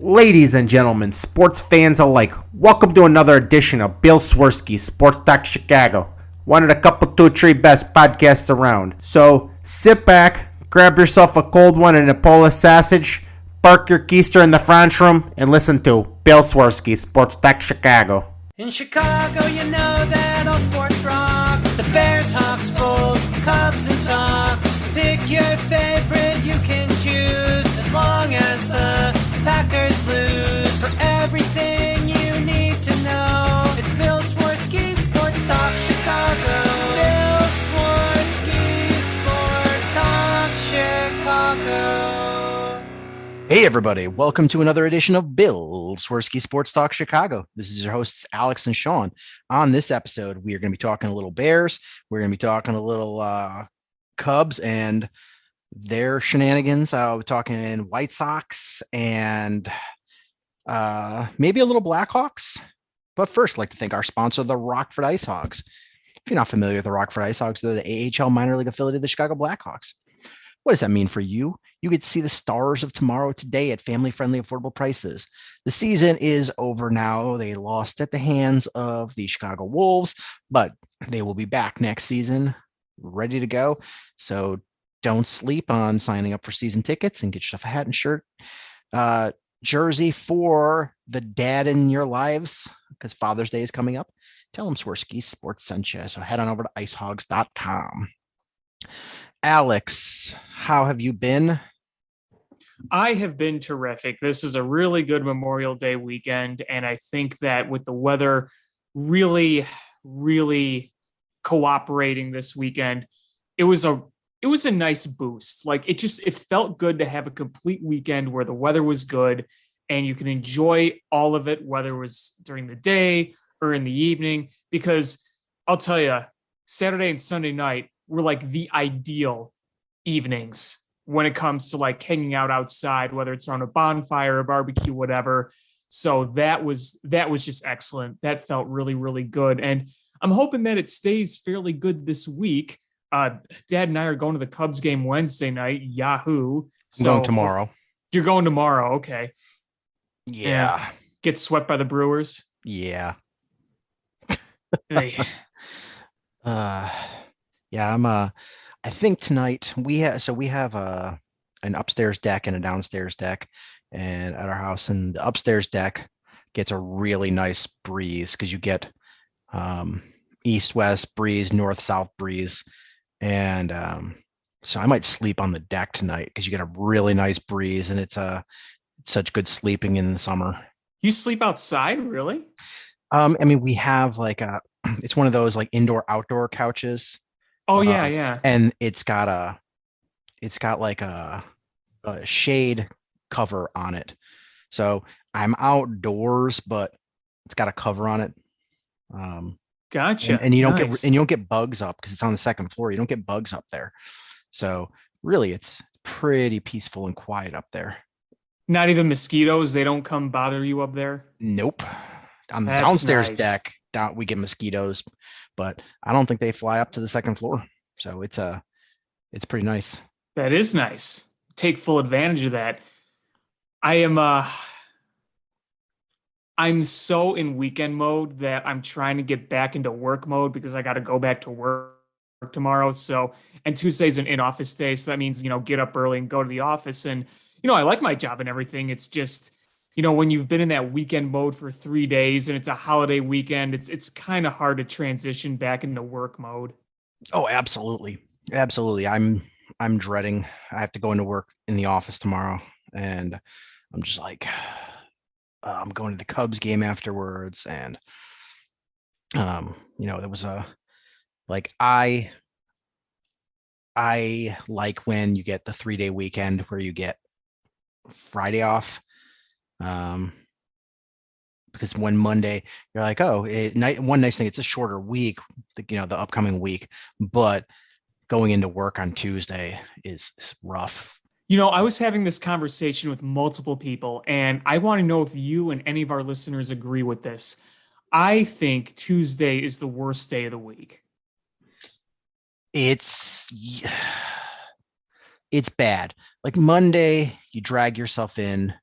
Ladies and gentlemen, sports fans alike, welcome to another edition of Bill Swerski Sports Talk Chicago, one of the couple, two, three best podcasts around. So sit back, grab yourself a cold one and a Polish sausage, park your keister in the French room, and listen to Bill Swerski Sports Talk Chicago. In Chicago, you know that all sports rock. The Bears, Hawks, Bulls, Cubs, and Sox. Pick your favorite, you can choose, as long as the Packers lose. For everything you need to know, it's Bill Swerski Sports Talk Chicago. Bill Swerski Sports Talk Chicago. Hey everybody, welcome to another edition of Bill Swerski Sports Talk Chicago. This is your hosts Alex and Sean. On this episode, we are going to be talking a little Bears. We're going to be talking a little Cubs and their shenanigans. We're talking White Sox and maybe a little Blackhawks. But first, I'd like to thank our sponsor, the Rockford Ice Hogs. If you're not familiar with the Rockford Ice Hogs, they're the AHL minor league affiliate of the Chicago Blackhawks. What does that mean for you? You get to see the stars of tomorrow today at family-friendly, affordable prices. The season is over now. They lost at the hands of the Chicago Wolves, but they will be back next season, ready to go. So don't sleep on signing up for season tickets and get yourself a hat and shirt, jersey for the dad in your lives, because Father's Day is coming up. Tell them Swerski Sports sent you. So head on over to icehogs.com. Alex, how have you been? I have been terrific. This was a really good Memorial Day weekend, and I think that with the weather really cooperating this weekend, it was a nice boost. Like it felt good to have a complete weekend where the weather was good and you can enjoy all of it, whether it was during the day or in the evening, because I'll tell you, Saturday and Sunday night were like the ideal evenings when it comes to like hanging out outside, whether it's around a bonfire, a barbecue, whatever. So that was just excellent. That felt really good. And I'm hoping that it stays fairly good this week. Dad and I are going to the Cubs game Wednesday night. Yahoo. So I'm going tomorrow. You're going tomorrow. Okay. Yeah. Get swept by the Brewers. Yeah. Hey. Yeah, I think tonight we have an upstairs deck and a downstairs deck and at our house, and the upstairs deck gets a really nice breeze because you get east-west breeze, north-south breeze. And so I might sleep on the deck tonight because you get a really nice breeze, and it's such good sleeping in the summer. You sleep outside, really? I mean, we have like it's one of those like indoor-outdoor couches. Oh yeah. And it's got like a shade cover on it. So I'm outdoors, but it's got a cover on it. Gotcha. And you don't Nice. you don't get bugs up because it's on the second floor. You don't get bugs up there. So really it's pretty peaceful and quiet up there. Not even mosquitoes. They don't come bother you up there. Nope. On the That's downstairs nice. deck, we get mosquitoes, but I don't think they fly up to the second floor. So it's pretty nice. That is nice. Take full advantage of that. I'm so in weekend mode that I'm trying to get back into work mode because I got to go back to work tomorrow. So, and Tuesday's an in-office day. So that means, get up early and go to the office. And, I like my job and everything. It's just, when you've been in that weekend mode for 3 days and it's a holiday weekend, it's kind of hard to transition back into work mode. Oh, absolutely. Absolutely. I'm dreading. I have to go into work in the office tomorrow, and I'm just like, I'm going to the Cubs game afterwards. And, there was I like when you get the 3-day weekend where you get Friday off. Because when Monday you're like, one nice thing, it's a shorter week, the upcoming week, but going into work on Tuesday is rough. I was having this conversation with multiple people, and I want to know if you and any of our listeners agree with this. I think Tuesday is the worst day of the week. It's bad. Like Monday, you drag yourself in.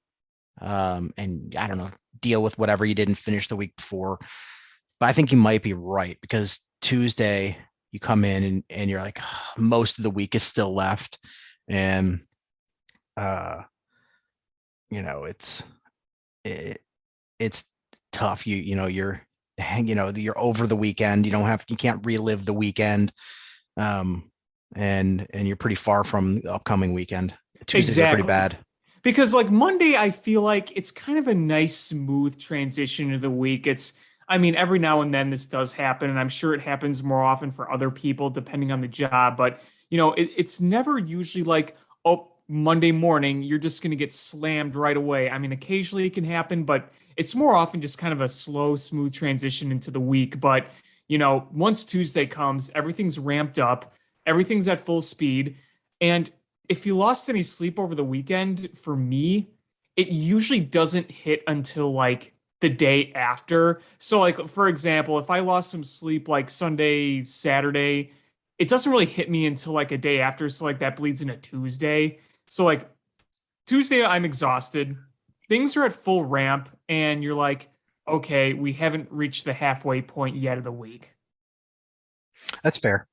and I don't know, deal with whatever you didn't finish the week before. But I think you might be right, because Tuesday you come in and you're like, most of the week is still left. And, it's, it's tough. You're over the weekend. You can't relive the weekend. And you're pretty far from the upcoming weekend. Tuesdays are pretty Exactly. bad. Because like Monday, I feel like it's kind of a nice, smooth transition of the week. I mean, every now and then this does happen, and I'm sure it happens more often for other people depending on the job. But it's never usually like, oh, Monday morning, you're just going to get slammed right away. I mean, occasionally it can happen, but it's more often just kind of a slow, smooth transition into the week. But once Tuesday comes, everything's ramped up, everything's at full speed, and if you lost any sleep over the weekend, for me, it usually doesn't hit until like the day after. So, like, for example, if I lost some sleep like Sunday, Saturday, it doesn't really hit me until like a day after. So, like, that bleeds into Tuesday. So, like, Tuesday, I'm exhausted. Things are at full ramp, and you're like, okay, we haven't reached the halfway point yet of the week. That's fair.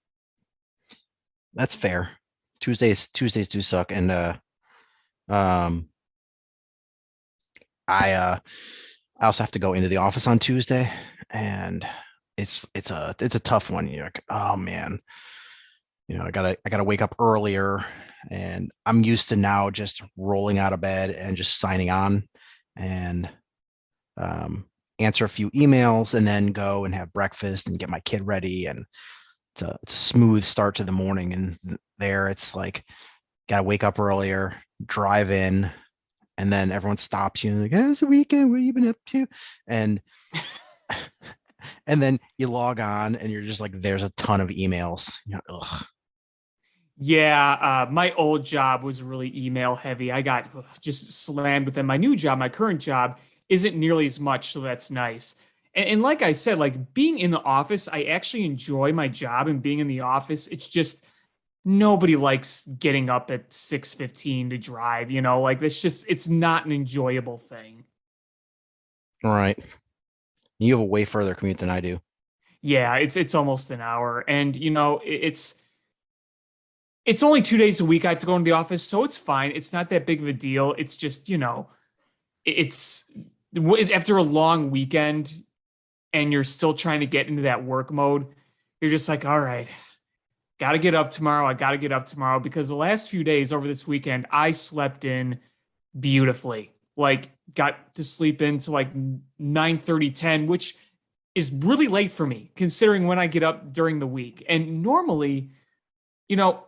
That's fair. Tuesdays do suck. And um I also have to go into the office on Tuesday, and it's a tough one. You're like, oh man, I gotta wake up earlier, and I'm used to now just rolling out of bed and just signing on and answer a few emails and then go and have breakfast and get my kid ready. And it's a smooth start to the morning. And there it's like, gotta wake up earlier, drive in, and then everyone stops you and like, "Hey, it's the weekend. What have you been up to?" And and then you log on and you're just like, there's a ton of emails. Ugh. Yeah, my old job was really email heavy. I got just slammed with them. My new job, my current job, isn't nearly as much, so that's nice. And like I said, like being in the office, I actually enjoy my job and being in the office. It's just nobody likes getting up at 6:15 to drive, like it's not an enjoyable thing. All right. You have a way further commute than I do. Yeah, it's almost an hour. And it's only 2 days a week I have to go into the office, so it's fine. It's not that big of a deal. It's just, it's after a long weekend and you're still trying to get into that work mode, you're just like, all right, got to get up tomorrow. I got to get up tomorrow, because the last few days over this weekend, I slept in beautifully. Like, got to sleep into like 9:30, 10, which is really late for me considering when I get up during the week. And normally, you know,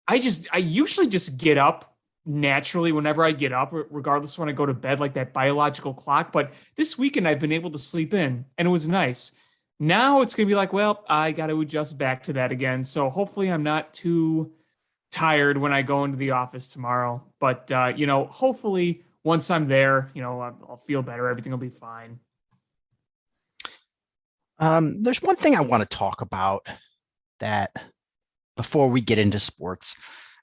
I usually just get up naturally whenever I get up, regardless when I go to bed, like that biological clock. But this weekend I've been able to sleep in, and it was nice. Now it's gonna be like, well, I got to adjust back to that again. So hopefully I'm not too tired when I go into the office tomorrow. But hopefully once I'm there, I'll feel better. Everything will be fine. There's one thing I want to talk about that before we get into sports,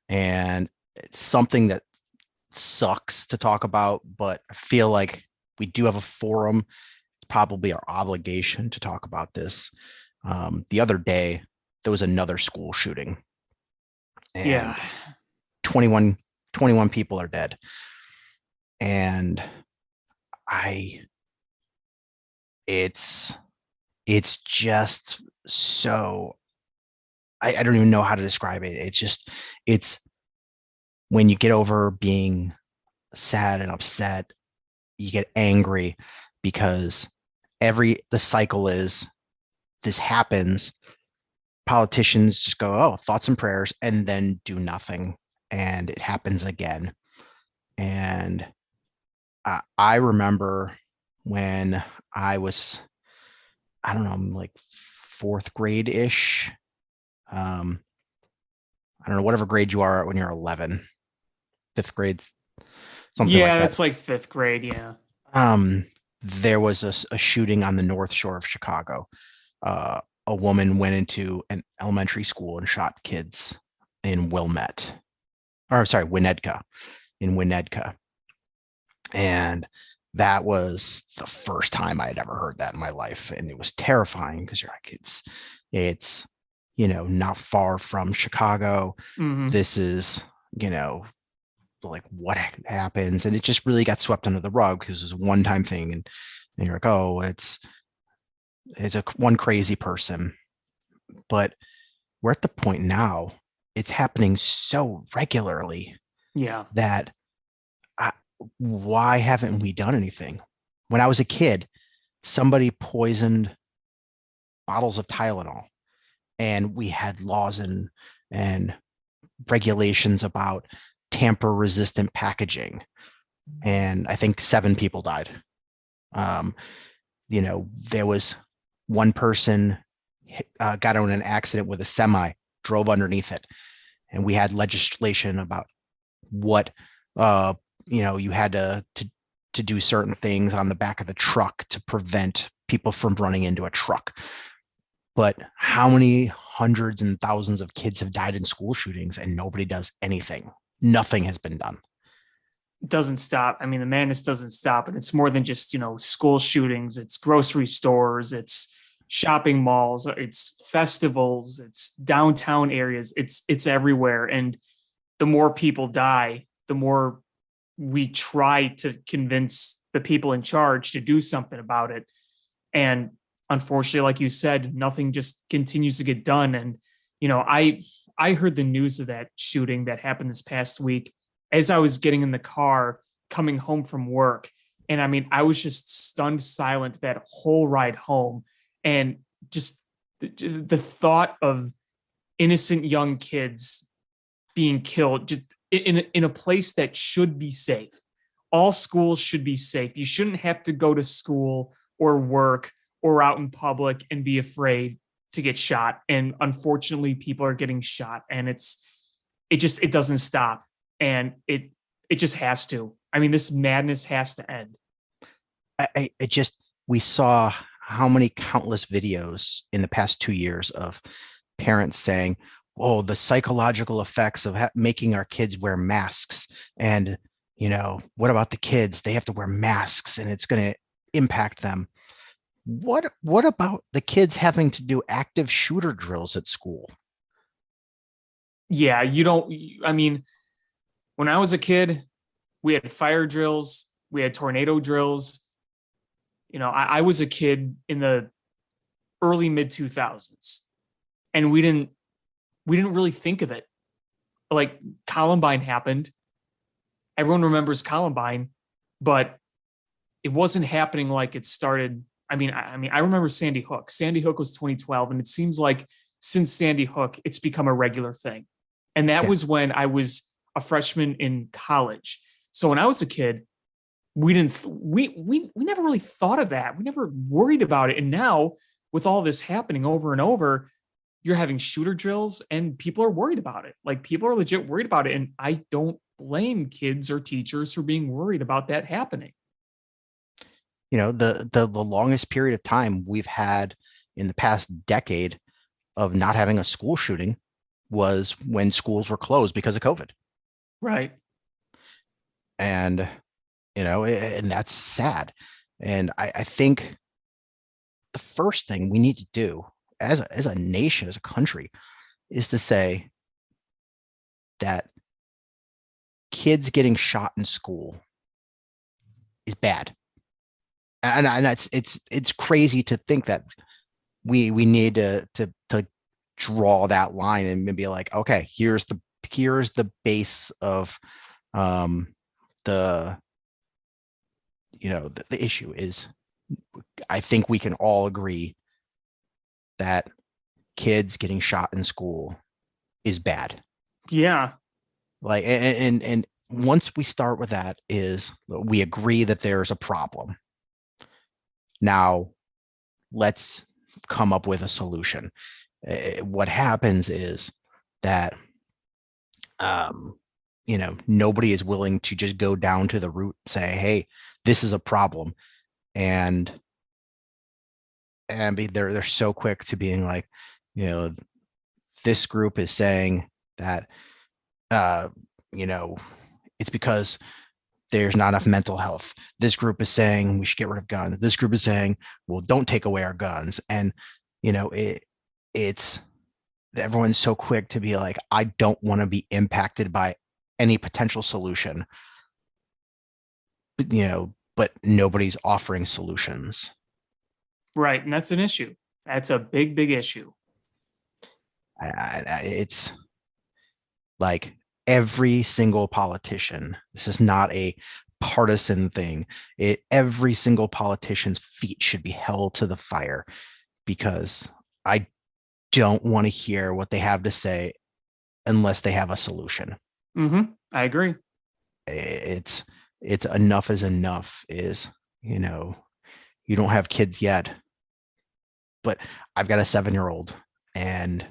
and it's something that sucks to talk about, but I feel like we do have a forum. It's probably our obligation to talk about this. The other day, there was another school shooting, and Yeah. 21 people are dead. And it's just so, I don't even know how to describe it. It's when you get over being sad and upset, you get angry because the cycle is, this happens, politicians just go, oh, thoughts and prayers, and then do nothing, and it happens again. And I remember when I was, I don't know, like fourth grade ish. I don't know, whatever grade you are when you're 11, fifth grade, something like Yeah, that. that's like fifth grade. Yeah. There was a shooting on the North Shore of Chicago. A woman went into an elementary school and shot kids in Winnetka, in Winnetka. And that was the first time I had ever heard that in my life. And it was terrifying because you're like, it's, not far from Chicago. Mhm. This is, like what happens. And it just really got swept under the rug because it was a one-time thing. And you're like, oh, it's one crazy person. But we're at the point now, it's happening so regularly Yeah. that why haven't we done anything? When I was a kid, somebody poisoned bottles of Tylenol, and we had laws and regulations about tamper-resistant packaging, and I think 7 people died. There was one person got in an accident with a semi, drove underneath it, and we had legislation about what you had to do certain things on the back of the truck to prevent people from running into a truck. But how many hundreds and thousands of kids have died in school shootings and nobody does anything? Nothing has been done. It doesn't stop. I mean, the madness doesn't stop. And it's more than just, school shootings. It's grocery stores. It's shopping malls. It's festivals. It's downtown areas. It's everywhere. And the more people die, the more we try to convince the people in charge to do something about it. And unfortunately, like you said, nothing just continues to get done. And, I heard the news of that shooting that happened this past week as I was getting in the car coming home from work. And I mean, I was just stunned silent that whole ride home. And just the thought of innocent young kids being killed just in a place that should be safe. All schools should be safe. You shouldn't have to go to school or work or out in public and be afraid to get shot. And unfortunately, people are getting shot, and it doesn't stop. And it just has to. I mean, this madness has to end. We saw how many countless videos in the past 2 years of parents saying, oh, the psychological effects of making our kids wear masks. And, what about the kids? They have to wear masks and it's going to impact them. What about the kids having to do active shooter drills at school? Yeah, I mean, when I was a kid, we had fire drills, we had tornado drills. I was a kid in the early mid 2000s, and we didn't really think of it. Like Columbine happened. Everyone remembers Columbine, but it wasn't happening like it started. I mean, I remember Sandy Hook. Sandy Hook was 2012, and it seems like since Sandy Hook, it's become a regular thing. And that was when I was a freshman in college. So when I was a kid, we never really thought of that. We never worried about it. And now with all this happening over and over, you're having shooter drills and people are worried about it. Like people are legit worried about it. And I don't blame kids or teachers for being worried about that happening. The longest period of time we've had in the past decade of not having a school shooting was when schools were closed because of COVID. Right. And, and that's sad. And I think the first thing we need to do as a nation, as a country, is to say that kids getting shot in school is bad. And that's it's crazy to think that we need to draw that line and maybe like, okay, here's the base of the issue is, I think we can all agree that kids getting shot in school is bad. Yeah. Like, and once we start with that, is we agree that there's a problem. Now let's come up with a solution. What happens is that, nobody is willing to just go down to the root and say, hey, this is a problem. And they're so quick to being like, this group is saying that, it's because there's not enough mental health. This group is saying we should get rid of guns. This group is saying, well, don't take away our guns. And, it's everyone's so quick to be like, I don't want to be impacted by any potential solution, but nobody's offering solutions. Right. And that's an issue. That's a big, big issue. It's like every single politician, this is not a partisan thing. Every single politician's feet should be held to the fire, because I don't want to hear what they have to say unless they have a solution. Mm-hmm. I agree. It's enough is enough. You don't have kids yet, but I've got a 7-year-old, and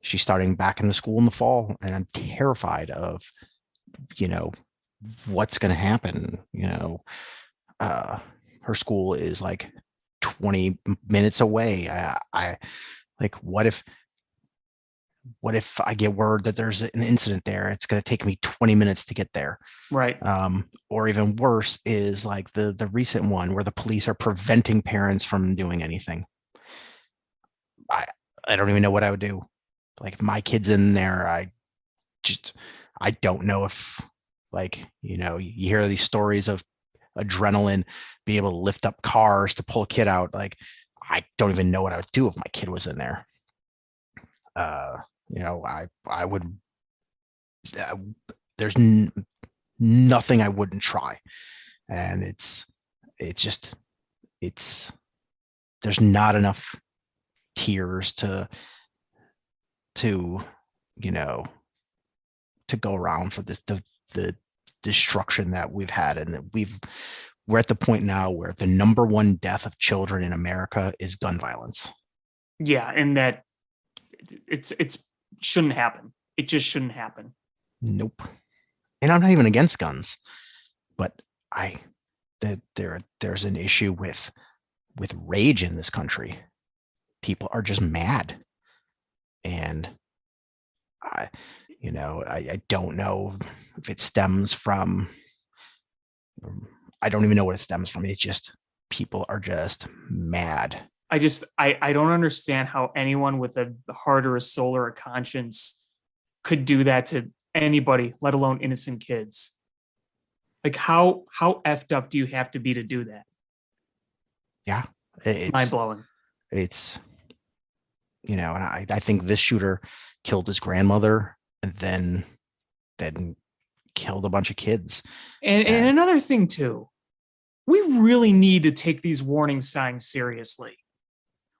she's starting back in the school in the fall, and I'm terrified of, what's going to happen. Her school is like 20 minutes away. I like, what if I get word that there's an incident there? It's going to take me 20 minutes to get there. Right. Or even worse is like the recent one where the police are preventing parents from doing anything. I don't even know what I would do. Like, if my kid's in there, I don't know if, you hear these stories of adrenaline, being able to lift up cars to pull a kid out. Like, I don't even know what I would do if my kid was in there. I would, there's nothing I wouldn't try. And there's not enough tears to go around for this, the destruction that we've had. And that we're at the point now where the number one death of children in America is gun violence. Yeah. And that it's shouldn't happen. It just shouldn't happen. Nope. And I'm not even against guns, but there's an issue with rage in this country. People are just mad. And I don't know if it stems from, I don't even know what it stems from. It's just, people are just mad. I don't understand how anyone with a heart or a soul or a conscience could do that to anybody, let alone innocent kids. Like, how effed up do you have to be to do that? Yeah. It's mind blowing. It's, and I think this shooter killed his grandmother and then killed a bunch of kids. And another thing too, we really need to take these warning signs seriously.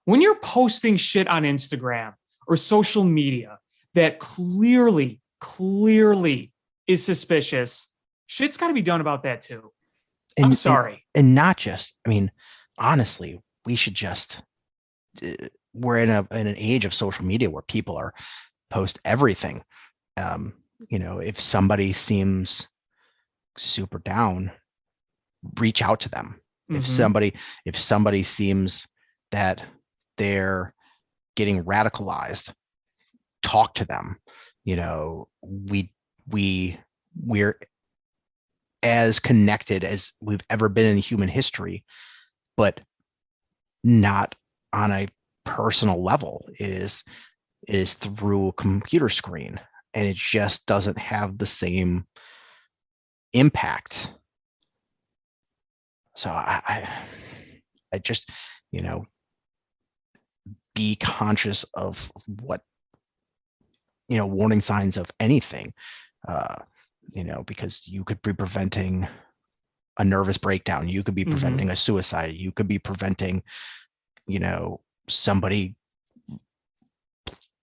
When you're posting shit on Instagram or social media that clearly is suspicious, shit's got to be done about that too. I'm sorry. And not just, honestly, we should just, we're in an age of social media where people are post everything. If somebody seems super down, reach out to them. Mm-hmm. If somebody seems that they're getting radicalized, talk to them. We're as connected as we've ever been in human history, but not on a personal level. It is through a computer screen, and it just doesn't have the same impact. So I just, be conscious of what, warning signs of anything, because you could be preventing a nervous breakdown. You could be preventing a suicide. You could be preventing, somebody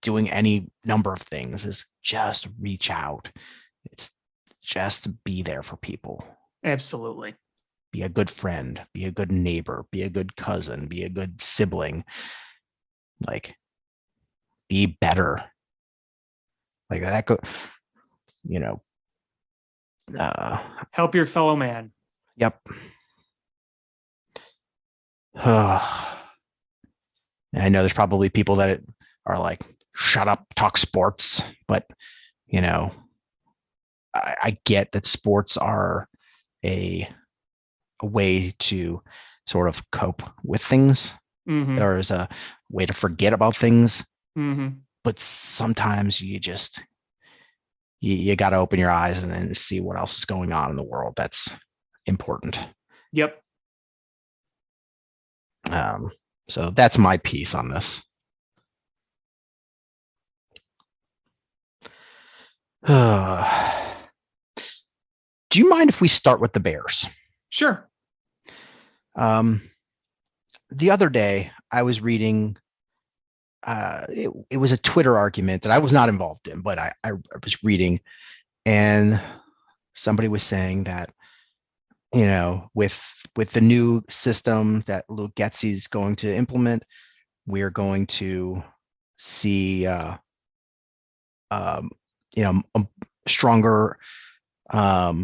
doing any number of things. Is just reach out. It's just be there for people. Absolutely. Be a good friend, be a good neighbor, be a good cousin, be a good sibling. Like, be better. Like that help your fellow man. Yep. I know there's probably people that are like, shut up, talk sports, but I get that sports are a way to sort of cope with things, Mm-hmm. or as a way to forget about things. Mm-hmm. But sometimes you got to open your eyes and then see what else is going on in the world that's important. Yep. So that's my piece on this. Do you mind if we start with the Bears? Sure. The other day I was reading, it was a Twitter argument that I was not involved in, but I was reading, and somebody was saying that, with the new system that Luke Getsy's going to implement, we're going to see, a stronger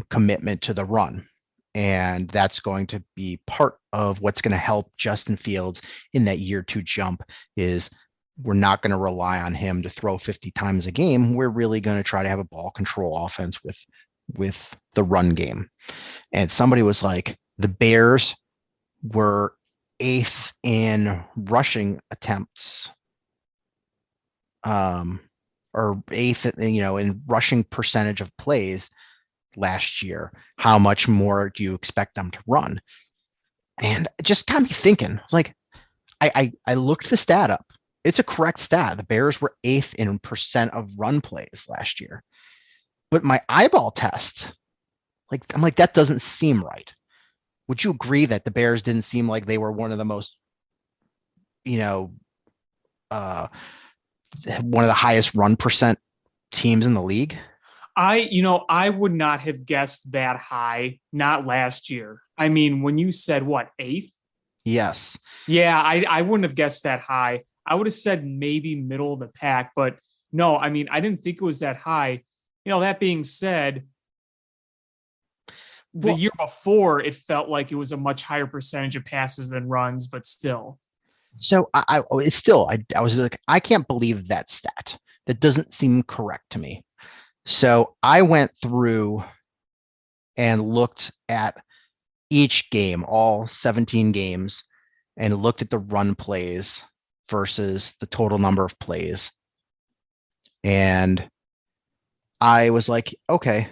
commitment to the run. And that's going to be part of what's going to help Justin Fields in that year 2 jump. Is we're not going to rely on him to throw 50 times a game. We're really going to try to have a ball control offense with the run game. And somebody was like, the Bears were 8th in rushing attempts, or 8th, in rushing percentage of plays last year. How much more do you expect them to run? And it just got me thinking. It's like, I looked the stat up. It's a correct stat. The Bears were 8th in percent of run plays last year. But my eyeball test, I'm like, that doesn't seem right. Would you agree that the Bears didn't seem like they were one of the most, one of the highest run percent teams in the league? I would not have guessed that high, not last year. I mean, when you said what, 8th? Yes. Yeah, I wouldn't have guessed that high. I would have said maybe middle of the pack, but no, I mean, I didn't think it was that high. That being said, the year before, it felt like it was a much higher percentage of passes than runs, but still. So I was like, I can't believe that stat. That doesn't seem correct to me. So I went through and looked at each game, all 17 games, and looked at the run plays versus the total number of plays. And I was like, okay,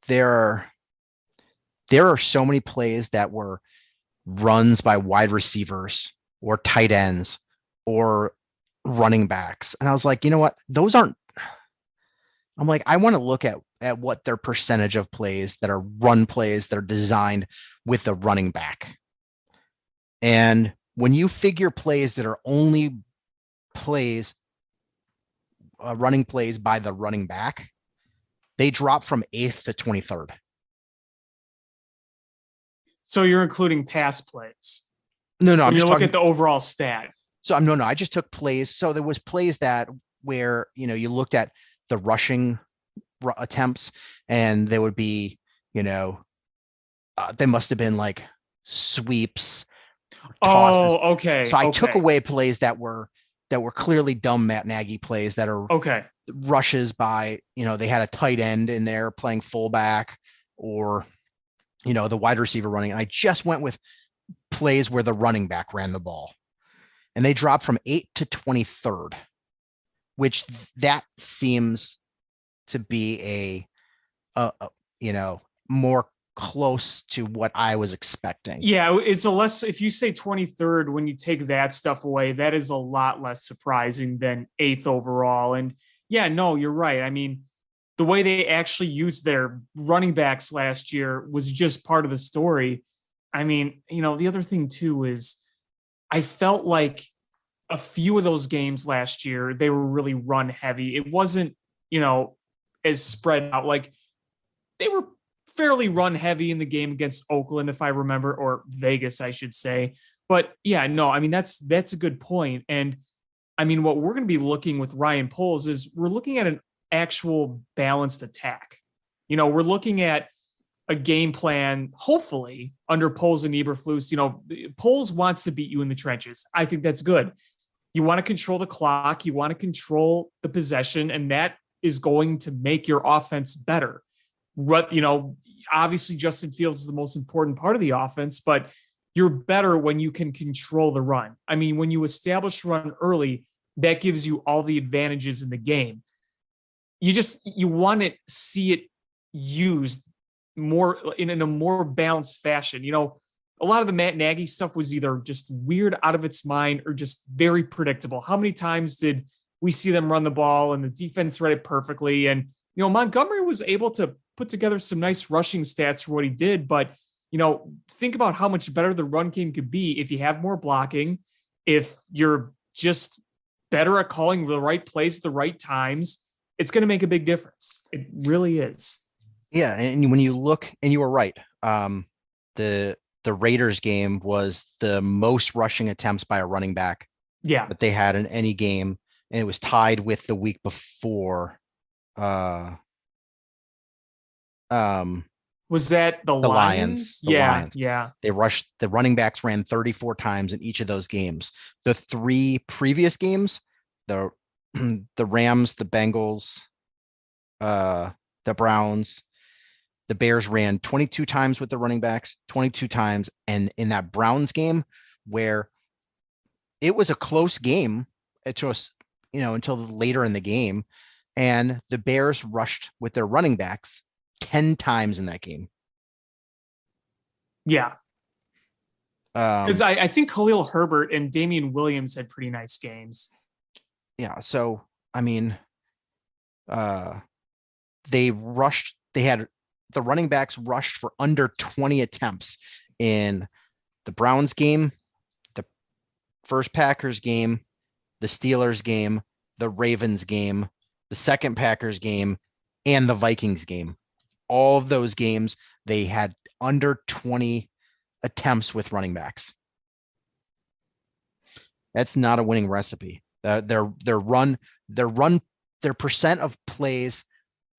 there are so many plays that were runs by wide receivers or tight ends or running backs. And I was like, you know what? Those aren't, I'm like, I want to look at what their percentage of plays that are run plays that are designed with the running back. And when you figure plays that are only plays, running plays by the running back, they drop from 8th to 23rd. So you're including pass plays? No, I'm just looking at the overall stat. So I just took plays. So there was plays that where, you looked at the rushing attempts, and there would be, they must have been like sweeps. Tosses. Oh, okay. So I took away plays that were clearly dumb Matt Nagy plays that are rushes by, they had a tight end in there playing fullback, or, the wide receiver running. I just went with plays where the running back ran the ball, and they dropped from 8th to 23rd, which that seems to be a more close to what I was expecting. Yeah, it's if you say 23rd, when you take that stuff away, that is a lot less surprising than 8th overall. And yeah, no, you're right. I mean, the way they actually used their running backs last year was just part of the story. I mean, the other thing too is I felt like a few of those games last year, they were really run heavy. It wasn't, as spread out. Like, they were fairly run heavy in the game against Oakland, if I remember, or Vegas, I should say. But yeah, no, I mean, that's a good point. And I mean, what we're going to be looking with Ryan Poles is we're looking at an actual balanced attack. We're looking at a game plan, hopefully under Poles and Eberflus. Poles wants to beat you in the trenches. I think that's good. You want to control the clock. You want to control the possession, and that is going to make your offense better. Obviously Justin Fields is the most important part of the offense, but you're better when you can control the run. I mean, when you establish run early, that gives you all the advantages in the game. You want to see it used more in a more balanced fashion. A lot of the Matt Nagy stuff was either just weird out of its mind or just very predictable. How many times did we see them run the ball and the defense read it perfectly? And, Montgomery was able to put together some nice rushing stats for what he did, but think about how much better the run game could be if you have more blocking, if you're just better at calling the right plays at the right times. It's going to make a big difference. It really is. Yeah, and when you look, and you were right, the Raiders game was the most rushing attempts by a running back that they had in any game, and it was tied with the week before. Was that the Lions? Lions. Yeah. The running backs ran 34 times in each of those games. The 3 previous games, the Rams, the Bengals, the Browns, the Bears ran 22 times with the running backs, 22 times. And in that Browns game, where it was a close game, it just, until later in the game, and the Bears rushed with their running backs 10 times in that game. Yeah. Because I think Khalil Herbert and Damian Williams had pretty nice games. Yeah. So, I mean, the running backs rushed for under 20 attempts in the Browns game, the first Packers game, the Steelers game, the Ravens game, the second Packers game, and the Vikings game. All of those games, they had under 20 attempts with running backs. That's not a winning recipe. Their percent of plays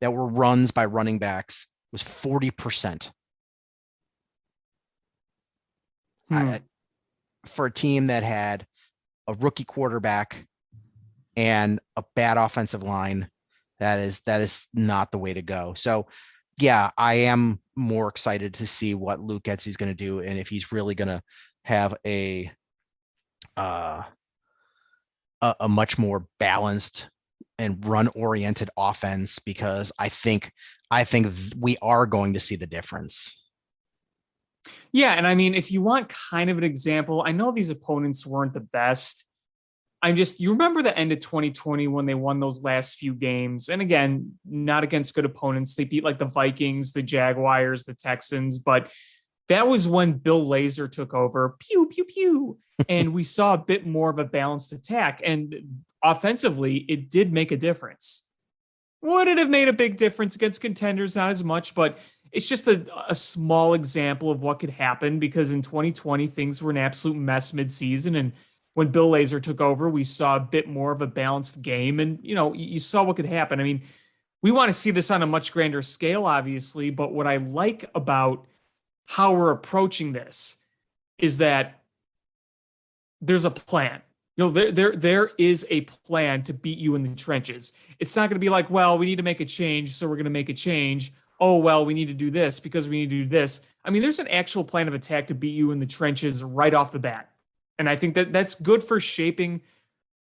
that were runs by running backs was 40%. For a team that had a rookie quarterback and a bad offensive line, that is not the way to go. So, yeah, I am more excited to see what Luke Getsy's going to do, and if he's really going to have a much more balanced and run-oriented offense, because I think we are going to see the difference. Yeah, and I mean, if you want kind of an example, I know these opponents weren't the best. You remember the end of 2020 when they won those last few games, and again, not against good opponents. They beat like the Vikings, the Jaguars, the Texans, but that was when Bill Lazor took over. Pew, pew, pew. And we saw a bit more of a balanced attack. And offensively, it did make a difference. Would it have made a big difference against contenders? Not as much, but it's just a small example of what could happen, because in 2020, things were an absolute mess midseason. And when Bill Lazor took over, we saw a bit more of a balanced game, and, you saw what could happen. I mean, we want to see this on a much grander scale, obviously, but what I like about how we're approaching this is that there's a plan. There is a plan to beat you in the trenches. It's not going to be like, well, we need to make a change, so we're going to make a change. Oh, well, we need to do this because we need to do this. I mean, there's an actual plan of attack to beat you in the trenches right off the bat. And I think that's good for shaping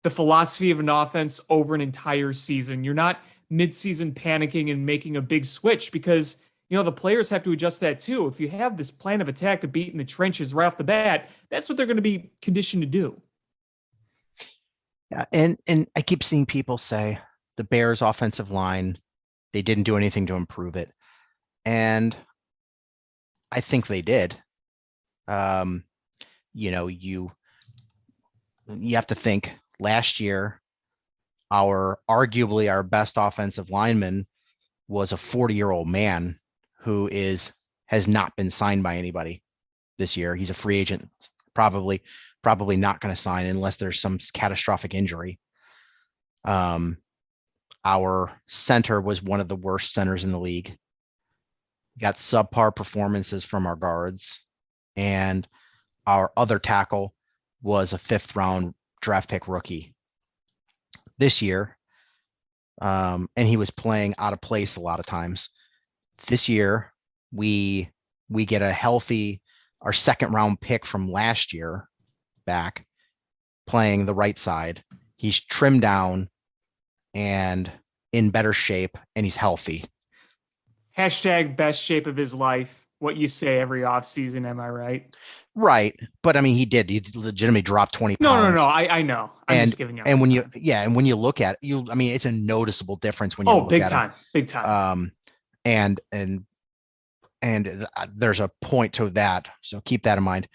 the philosophy of an offense over an entire season. You're not mid-season panicking and making a big switch, because, the players have to adjust that too. If you have this plan of attack to beat in the trenches right off the bat, that's what they're going to be conditioned to do. Yeah, and I keep seeing people say the Bears offensive line, they didn't do anything to improve it. And I think they did. You have to think, last year, arguably our best offensive lineman was a 40-year-old man who has not been signed by anybody this year. He's a free agent, probably not going to sign unless there's some catastrophic injury. Our center was one of the worst centers in the league. We got subpar performances from our guards, and our other tackle was a 5th-round draft pick rookie this year. And he was playing out of place a lot of times. This year, we get a healthy, our second round pick from last year back playing the right side. He's trimmed down and in better shape, and he's healthy. Hashtag best shape of his life. What you say every offseason, am I right? Right. But I mean, he legitimately dropped 20 No. pounds. I know. I'm And just giving you. and when time. and when you look at it, I mean, it's a noticeable difference when you look big at time, big time. And there's a point to that, so keep that in mind.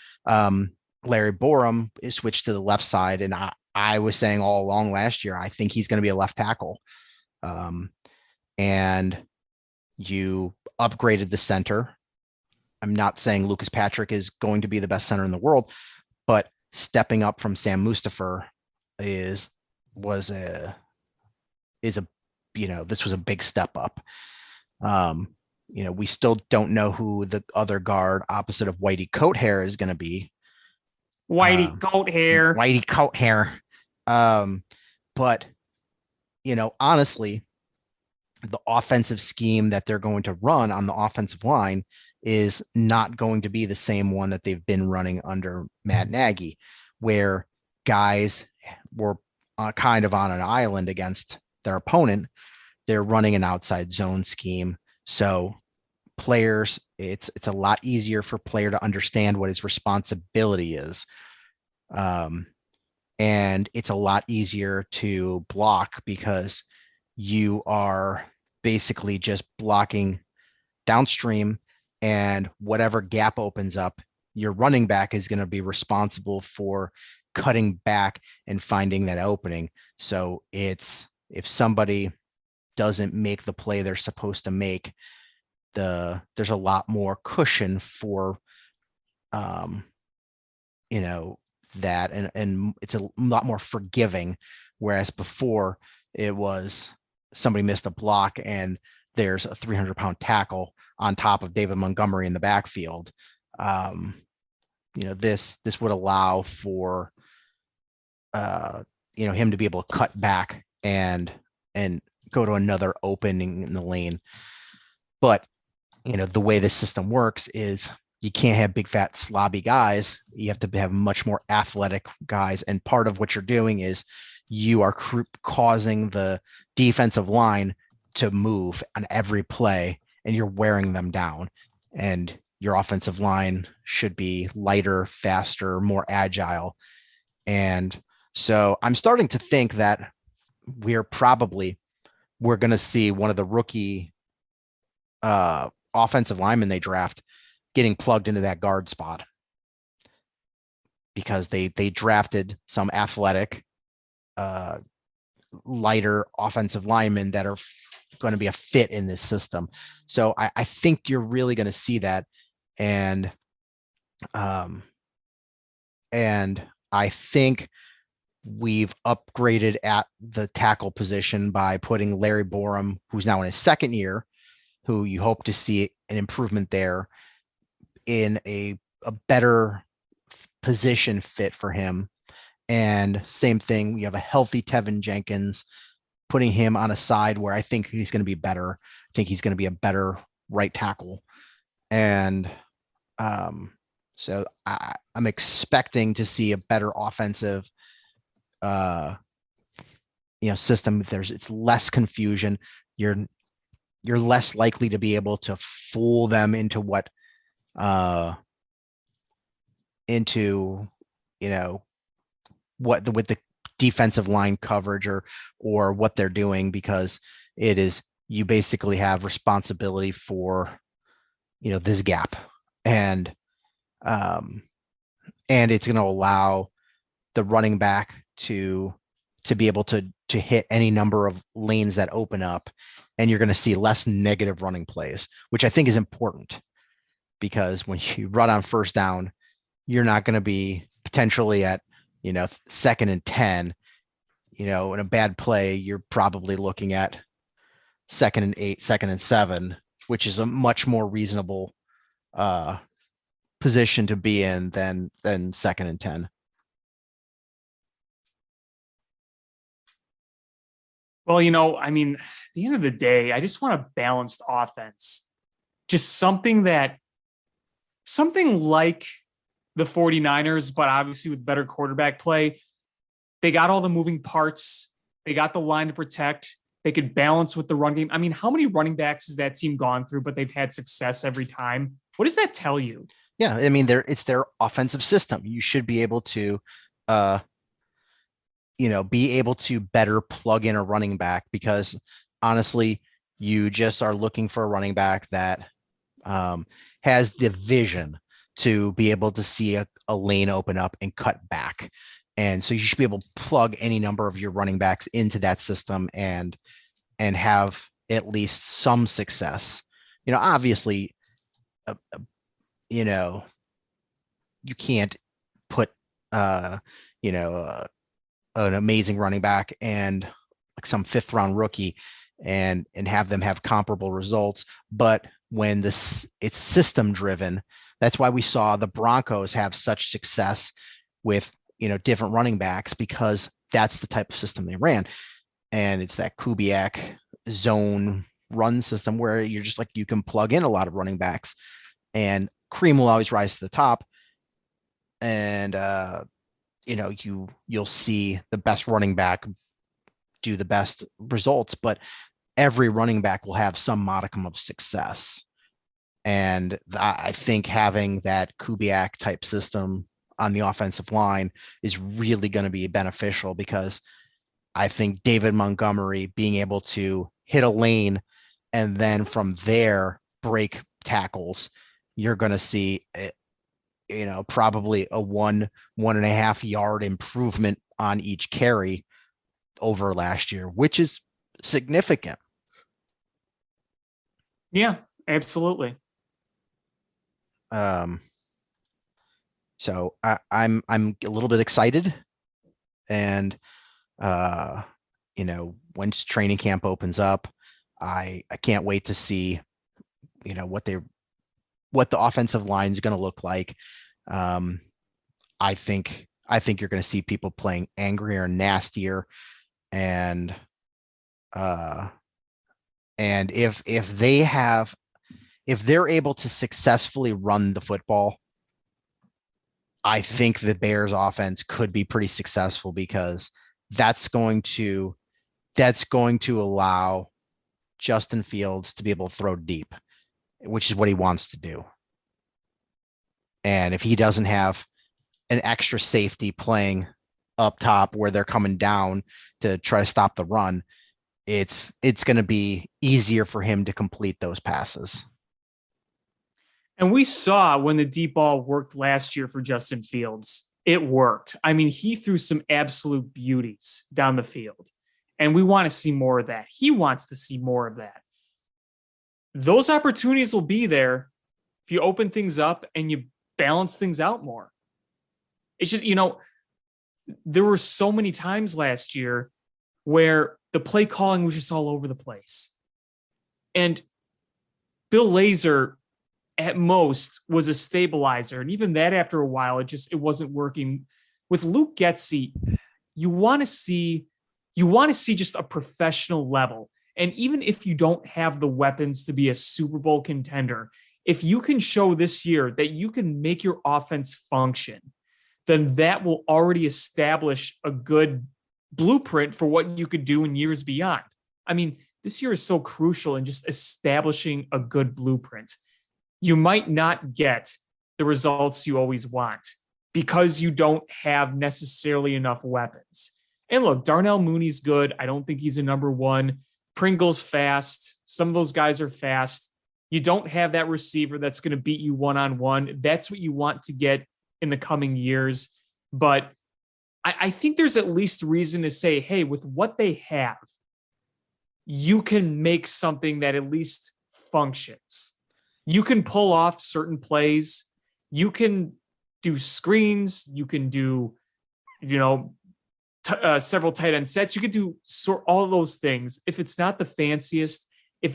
Larry Borum is switched to the left side, and I was saying all along last year, I think he's going to be a left tackle. And you upgraded the center. I'm not saying Lucas Patrick is going to be the best center in the world, but stepping up from Sam Mustipher this was a big step up. We still don't know who the other guard opposite of Whitey Coathair is going to be. Whitey Coathair. But honestly, the offensive scheme that they're going to run on the offensive line is not going to be the same one that they've been running under Matt Nagy, where guys were kind of on an island against their opponent. They're running an outside zone scheme. So players, it's a lot easier for player to understand what his responsibility is. And it's a lot easier to block because you are basically just blocking downstream, and whatever gap opens up, your running back is going to be responsible for cutting back and finding that opening. So if somebody doesn't make the play they're supposed to make, there's a lot more cushion for that, and it's a lot more forgiving, whereas before it was somebody missed a block and there's a 300-pound tackle on top of David Montgomery in the backfield. This would allow for him to be able to cut back and go to another opening in the lane. But the way this system works is you can't have big fat slobby guys. You have to have much more athletic guys, and part of what you're doing is you are causing the defensive line to move on every play, and you're wearing them down. And your offensive line should be lighter, faster, more agile. And so I'm starting to think that we're going to see one of the rookie offensive linemen they draft getting plugged into that guard spot, because they drafted some athletic, lighter offensive linemen that are going to be a fit in this system. So I think you're really going to see that. And I think we've upgraded at the tackle position by putting Larry Borum, who's now in his second year, who you hope to see an improvement there, in a better position fit for him. And same thing, we have a healthy Tevin Jenkins, putting him on a side where I think he's going to be better. I think he's going to be a better right tackle. And so I'm expecting to see a better offensive system. It's less confusion. You're less likely to be able to fool them into what with the defensive line coverage or what they're doing, because you basically have responsibility for this gap, and it's going to allow the running back to be able to hit any number of lanes that open up, and you're going to see less negative running plays, which I think is important, because when you run on first down, you're not going to be potentially at second and 10. In a bad play, you're probably looking at second and 8, second and 7, which is a much more reasonable position to be in than second and 10. Well, at the end of the day, I just want a balanced offense. just something like the 49ers, but obviously with better quarterback play. They got all the moving parts. They got the line to protect. They could balance with the run game. I mean, how many running backs has that team gone through, but they've had success every time? What does that tell you? Yeah, I mean, it's their offensive system. You should be able to, be able to better plug in a running back, because honestly, you just are looking for a running back that has the vision to be able to see a lane open up and cut back. And so you should be able to plug any number of your running backs into that system and have at least some success. Obviously, you can't put, an amazing running back and like some 5th round rookie and have them have comparable results. But when it's system driven, that's why we saw the Broncos have such success with, different running backs, because that's the type of system they ran. And it's that Kubiak zone run system where you're just like, you can plug in a lot of running backs and cream will always rise to the top. And, you'll see the best running back do the best results, but every running back will have some modicum of success. And I think having that Kubiak type system on the offensive line is really going to be beneficial, because I think David Montgomery being able to hit a lane and then from there break tackles, you're going to see, probably a 1.5 yard improvement on each carry over last year, which is significant. Yeah, absolutely. So I'm a little bit excited, and once training camp opens up, I can't wait to see, what the offensive line is going to look like. I think you're going to see people playing angrier and nastier, and if they're able to successfully run the football, I think the Bears offense could be pretty successful, because that's going to allow Justin Fields to be able to throw deep, which is what he wants to do. And if he doesn't have an extra safety playing up top where they're coming down to try to stop the run, it's going to be easier for him to complete those passes. And we saw when the deep ball worked last year for Justin Fields, it worked. I mean, he threw some absolute beauties down the field, and we want to see more of that. He wants to see more of that. Those opportunities will be there if you open things up and you balance things out more. It's just, there were so many times last year where the play calling was just all over the place. And Bill Lazor at most was a stabilizer. And even that, after a while, it wasn't working. With Luke Getsy, you want to see just a professional level. And even if you don't have the weapons to be a Super Bowl contender, if you can show this year that you can make your offense function, then that will already establish a good blueprint for what you could do in years beyond. I mean, this year is so crucial in just establishing a good blueprint. You might not get the results you always want because you don't have necessarily enough weapons. And look, Darnell Mooney's good. I don't think he's a number one. Pringle's fast. Some of those guys are fast. You don't have that receiver that's going to beat you one-on-one. That's what you want to get in the coming years. But I think there's at least reason to say, hey, with what they have, you can make something that at least functions. You can pull off certain plays. You can do screens. You can do, several tight end sets. You could do all of those things. If it's not the fanciest, I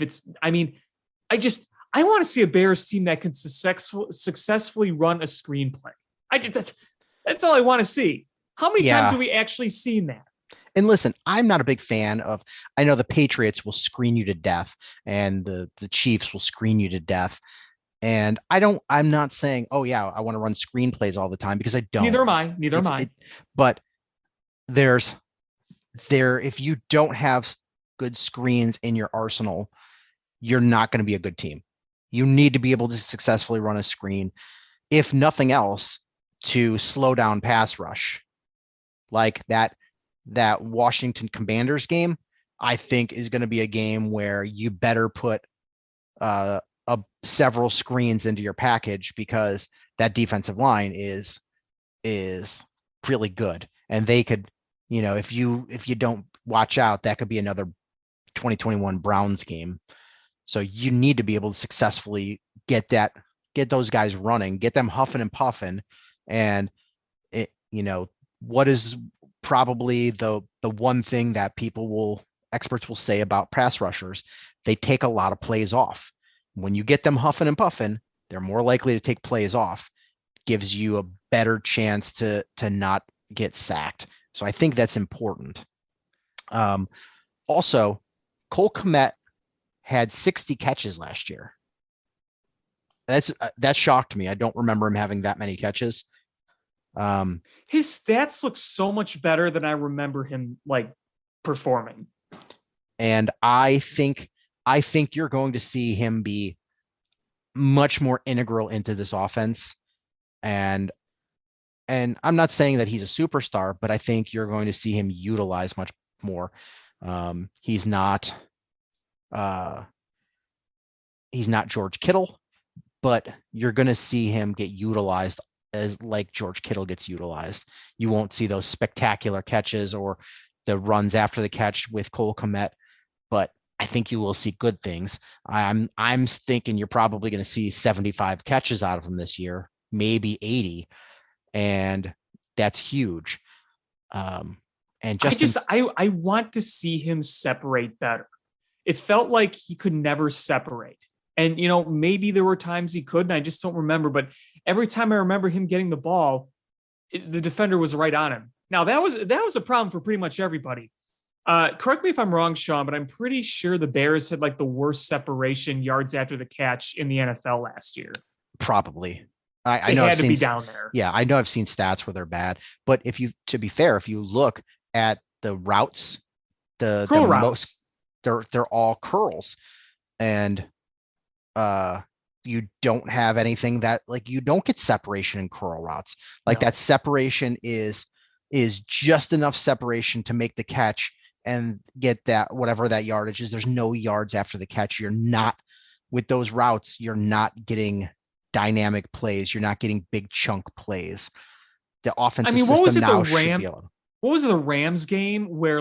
want to see a Bears team that can successfully run a screenplay. That's all I want to see. How many times have we actually seen that? And listen, I'm not a big fan of, I know the Patriots will screen you to death and the Chiefs will screen you to death. And I'm not saying, oh yeah, I want to run screenplays all the time, because I don't. Neither am I. Neither am I. But if you don't have good screens in your arsenal, you're not going to be a good team. You need to be able to successfully run a screen, if nothing else, to slow down pass rush. Like that Washington Commanders game, I think, is going to be a game where you better put several screens into your package, because that defensive line is really good, and they could, if you don't watch out, that could be another 2021 Browns game. So you need to be able to successfully get those guys running, get them huffing and puffing. And what is probably the one thing that experts will say about pass rushers, they take a lot of plays off. When you get them huffing and puffing, they're more likely to take plays off. Gives you a better chance to not get sacked. So I think that's important. Also, Cole Kmet had 60 catches last year. That shocked me. I don't remember him having that many catches. His stats look so much better than I remember him performing. And I think you're going to see him be much more integral into this offense. And I'm not saying that he's a superstar, but I think you're going to see him utilized much more. He's not George Kittle, but you're going to see him get utilized as like George Kittle gets utilized. You won't see those spectacular catches or the runs after the catch with Cole Kmet, but I think you will see good things. I'm thinking you're probably going to see 75 catches out of him this year, maybe 80, and that's huge. And I want to see him separate better. It felt like he could never separate. And, maybe there were times he could, and I just don't remember. But every time I remember him getting the ball, the defender was right on him. Now, that was a problem for pretty much everybody. Correct me if I'm wrong, Sean, but I'm pretty sure the Bears had the worst separation yards after the catch in the NFL last year. Probably. I know had to be down there. Yeah, I know I've seen stats where they're bad. But to be fair, if you look at the routes, curl routes, they're all curls. And you don't have anything that you don't get separation in curl routes. That separation is just enough separation to make the catch and get that, whatever that yardage is. There's no yards after the catch. You're not, with those routes, you're not getting dynamic plays. You're not getting big chunk plays. The offensive what was it, what was it, the Rams game where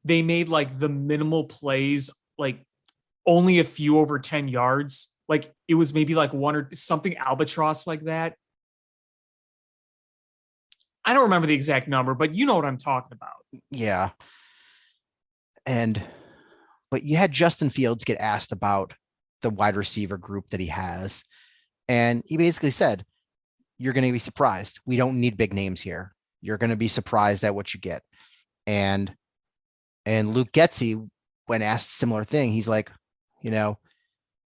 they made the minimal plays, only a few over 10 yards? It was maybe one or something albatross like that. I don't remember the exact number, but you know what I'm talking about. Yeah. But you had Justin Fields get asked about the wide receiver group that he has. And he basically said, you're going to be surprised. We don't need big names here. You're going to be surprised at what you get. And Luke Getsy, when asked a similar thing, he's like,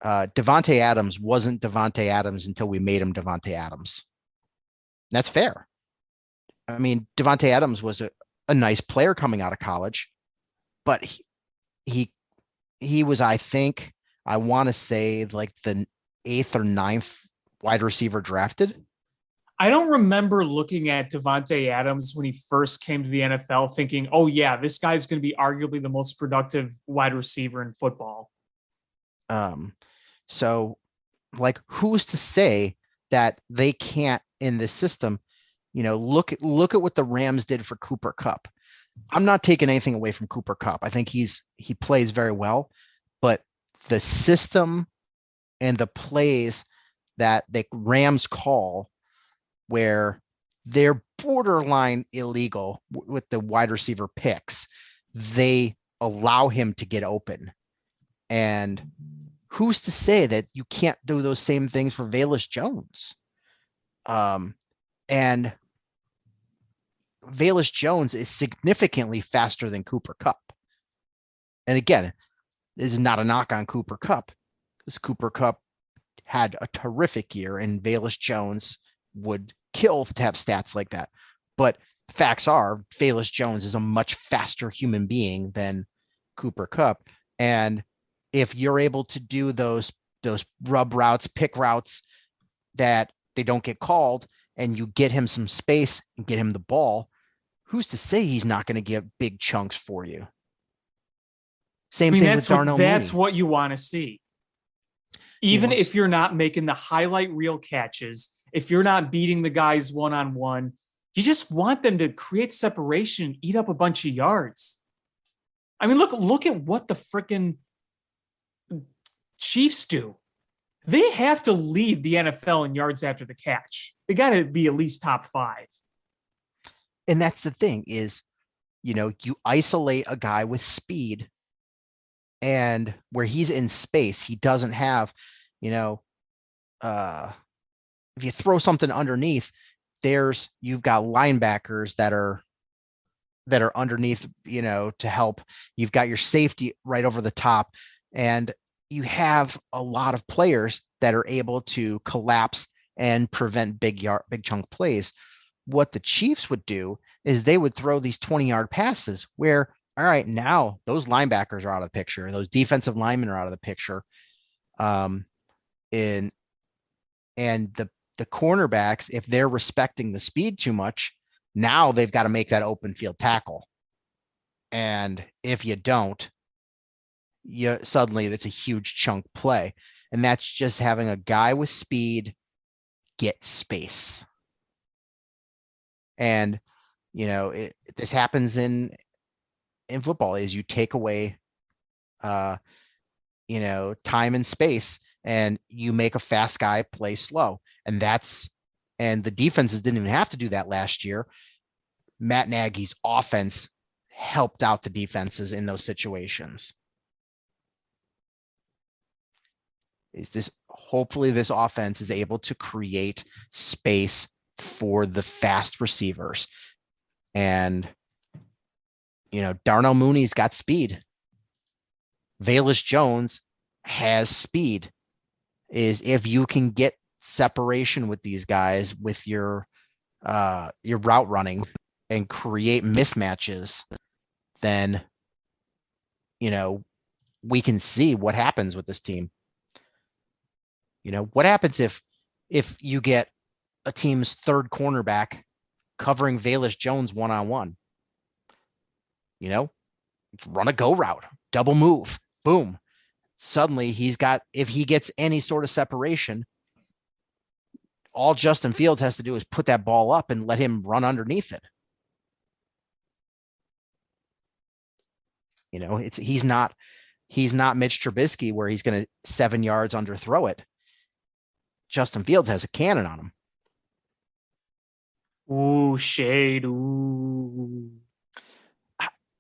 Devontae Adams wasn't Devontae Adams until we made him Devontae Adams. That's fair. I mean, Devontae Adams was a nice player coming out of college, but he was, I think, I want to say the 8th or 9th wide receiver drafted. I don't remember looking at Devontae Adams when he first came to the NFL thinking, oh yeah, this guy's going to be arguably the most productive wide receiver in football. So who's to say that they can't, in this system, look at what the Rams did for Cooper Kupp. I'm not taking anything away from Cooper Kupp. I think he plays very well, but the system and the plays that the Rams call, where they're borderline illegal with the wide receiver picks, they allow him to get open. And who's to say that you can't do those same things for Velus Jones? And Velus Jones is significantly faster than Cooper Kupp. And again, this is not a knock on Cooper Kupp, because Cooper Kupp had a terrific year and Velus Jones would kill to have stats like that. But facts are Velus Jones is a much faster human being than Cooper Kupp. And if you're able to do those rub routes, pick routes that they don't get called, and you get him some space and get him the ball, who's to say he's not going to get big chunks for you? Same thing with Darnell Mooney. That's what you want to see. Even if you're not making the highlight reel catches, if you're not beating the guys one-on-one, you just want them to create separation, eat up a bunch of yards. I mean, look at what the freaking Chiefs do. They have to lead the NFL in yards after the catch. They got to be at least top 5. And that's the thing is, you isolate a guy with speed, and where he's in space, he doesn't have, if you throw something underneath, you've got linebackers that are underneath, to help. You've got your safety right over the top, and you have a lot of players that are able to collapse and prevent big chunk plays. What the Chiefs would do is they would throw these 20-yard passes where, all right, now those linebackers are out of the picture. Those defensive linemen are out of the picture. And the cornerbacks, if they're respecting the speed too much, now they've got to make that open field tackle. And if you don't, suddenly that's a huge chunk play. And that's just having a guy with speed get space. And, this happens in football, is you take away, time and space, and you make a fast guy play slow. And the defenses didn't even have to do that last year. Matt Nagy's offense helped out the defenses in those situations. Hopefully this offense is able to create space for the fast receivers. And, Darnell Mooney's got speed. Velus Jones has speed. Is if you can get separation with these guys with your route running and create mismatches, then, we can see what happens with this team. What happens if you get a team's third cornerback covering Velus Jones one-on-one? Run a go route, double move, boom. Suddenly if he gets any sort of separation, all Justin Fields has to do is put that ball up and let him run underneath it. He's not Mitch Trubisky where he's going to 7 yards underthrow it. Justin Fields has a cannon on him. Ooh, shade. Ooh.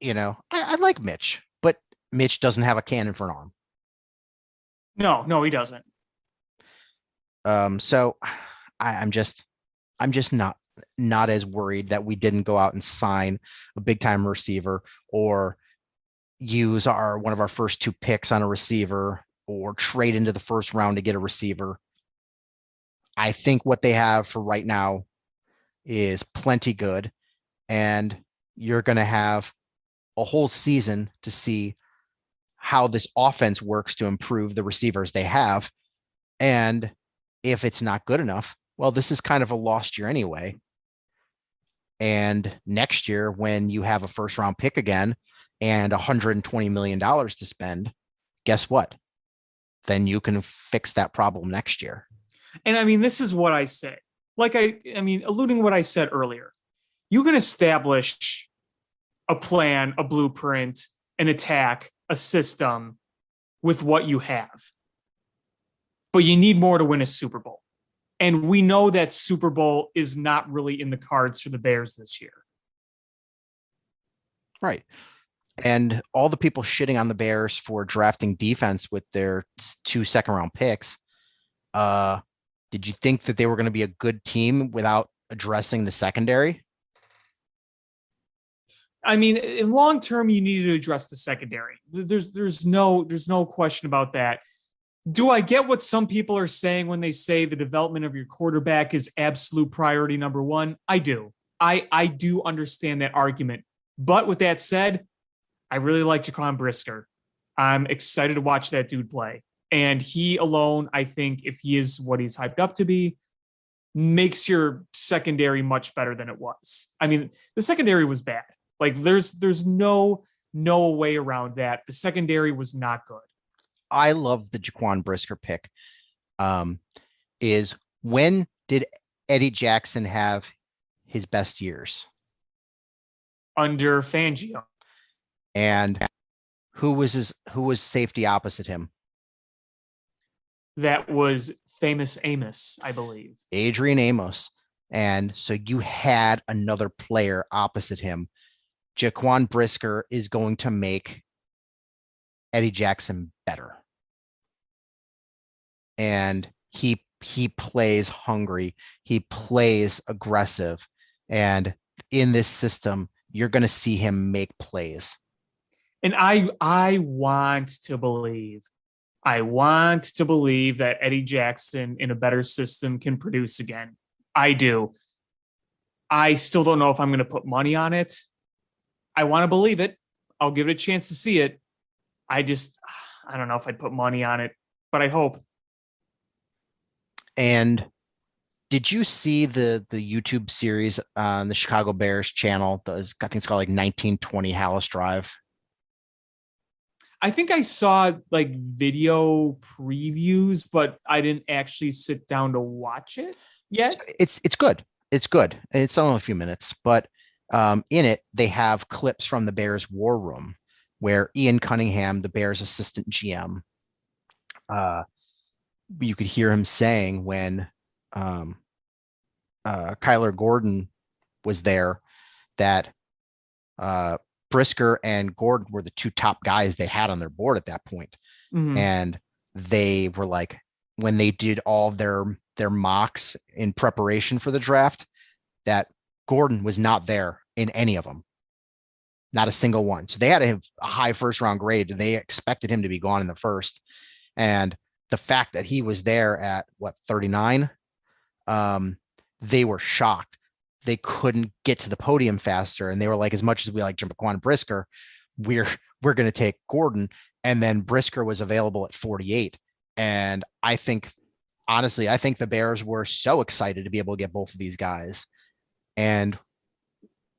I like Mitch, but Mitch doesn't have a cannon for an arm. No, he doesn't. So I'm just not as worried that we didn't go out and sign a big time receiver or use one of our first 2 picks on a receiver or trade into the first round to get a receiver. I think what they have for right now is plenty good, and you're going to have a whole season to see how this offense works to improve the receivers they have. And if it's not good enough, well, this is kind of a lost year anyway. And next year, when you have a first round pick again and $120 million to spend, guess what? Then you can fix that problem next year. And I mean, this is what I say. Alluding to what I said earlier, you can establish a plan, a blueprint, an attack, a system with what you have. But you need more to win a Super Bowl. And we know that Super Bowl is not really in the cards for the Bears this year. Right. And all the people shitting on the Bears for drafting defense with their 2 second-round picks, did you think that they were going to be a good team without addressing the secondary? I mean, in long term, you need to address the secondary. There's no question about that. Do I get what some people are saying when they say the development of your quarterback is absolute priority number one? I do. I do understand that argument. But with that said, I really like Jaquan Brisker. I'm excited to watch that dude play. And he alone, I think, if he is what he's hyped up to be, makes your secondary much better than it was. I mean, the secondary was bad. Like there's no way around that. The secondary was not good. I love the Jaquan Brisker pick. Is when did Eddie Jackson have his best years? Under Fangio. And who was safety opposite him? That was famous Amos, I believe. Adrian Amos. And so you had another player opposite him. Jaquan Brisker is going to make Eddie Jackson better. And he plays hungry. He plays aggressive. And in this system, you're going to see him make plays. And I want to believe that Eddie Jackson in a better system can produce again. I do. I still don't know if I'm going to put money on it. I want to believe it. I'll give it a chance to see it. I don't know if I'd put money on it, but I hope. And did you see the YouTube series on the Chicago Bears channel? I think it's called like 1920 Hallis Drive. I think I saw like video previews, but I didn't actually sit down to watch it yet. It's good. It's good. It's only a few minutes, but in it, they have clips from the Bears war room where Ian Cunningham, the Bears assistant GM, you could hear him saying when Kyler Gordon was there that Brisker and Gordon were the two top guys they had on their board at that point. Mm-hmm. And they were like, when they did all their mocks in preparation for the draft, that Gordon was not there in any of them. Not a single one. So they had to have a high first round grade and they expected him to be gone in the first. And the fact that he was there at 39, they were shocked. They couldn't get to the podium faster. And they were like, as much as we like Jaquan Brisker, we're going to take Gordon. And then Brisker was available at 48. And I think the Bears were so excited to be able to get both of these guys. And,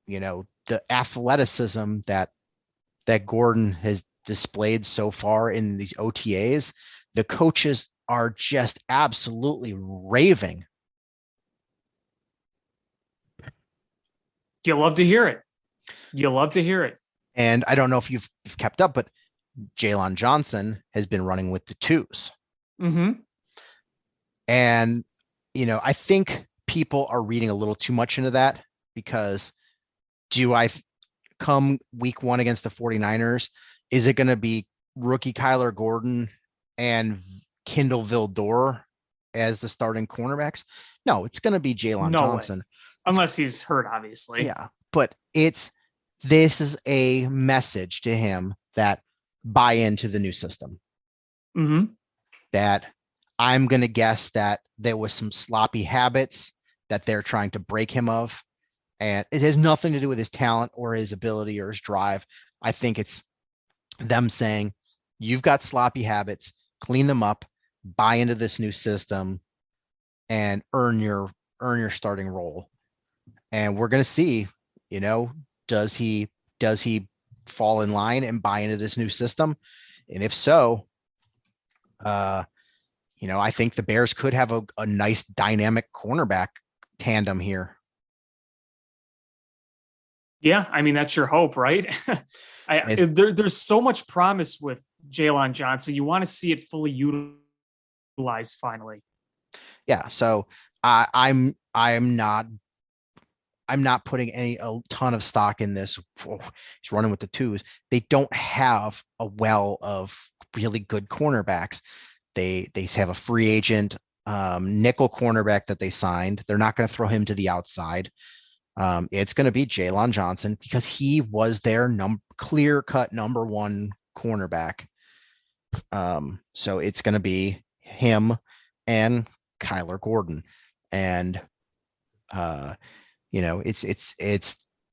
you know, the athleticism that Gordon has displayed so far in these OTAs, the coaches are just absolutely raving. You love to hear it. And I don't know if you've kept up, but Jalen Johnson has been running with the twos. Mm-hmm. And, you know, I think people are reading a little too much into that because come week one against the 49ers, is it going to be rookie Kyler Gordon and Kindle Vildor as the starting cornerbacks? No, it's going to be Jalen Johnson. Unless he's hurt, obviously. Yeah, but this is a message to him that buy into the new system. Mm-hmm. That I'm going to guess that there was some sloppy habits that they're trying to break him of. And it has nothing to do with his talent or his ability or his drive. I think it's them saying, you've got sloppy habits, clean them up, buy into this new system, and earn your starting role. And we're going to see, you know, does he fall in line and buy into this new system? And if so, you know, I think the Bears could have a nice dynamic cornerback tandem here. Yeah, I mean, that's your hope, right? There's so much promise with Jalen Johnson. You want to see it fully utilized finally. Yeah, so I'm not putting a ton of stock in this. He's running with the twos. They don't have a well of really good cornerbacks. They have a free agent nickel cornerback that they signed. They're not going to throw him to the outside. It's going to be Jalen Johnson because he was their clear-cut number one cornerback. So it's going to be him and Kyler Gordon. And,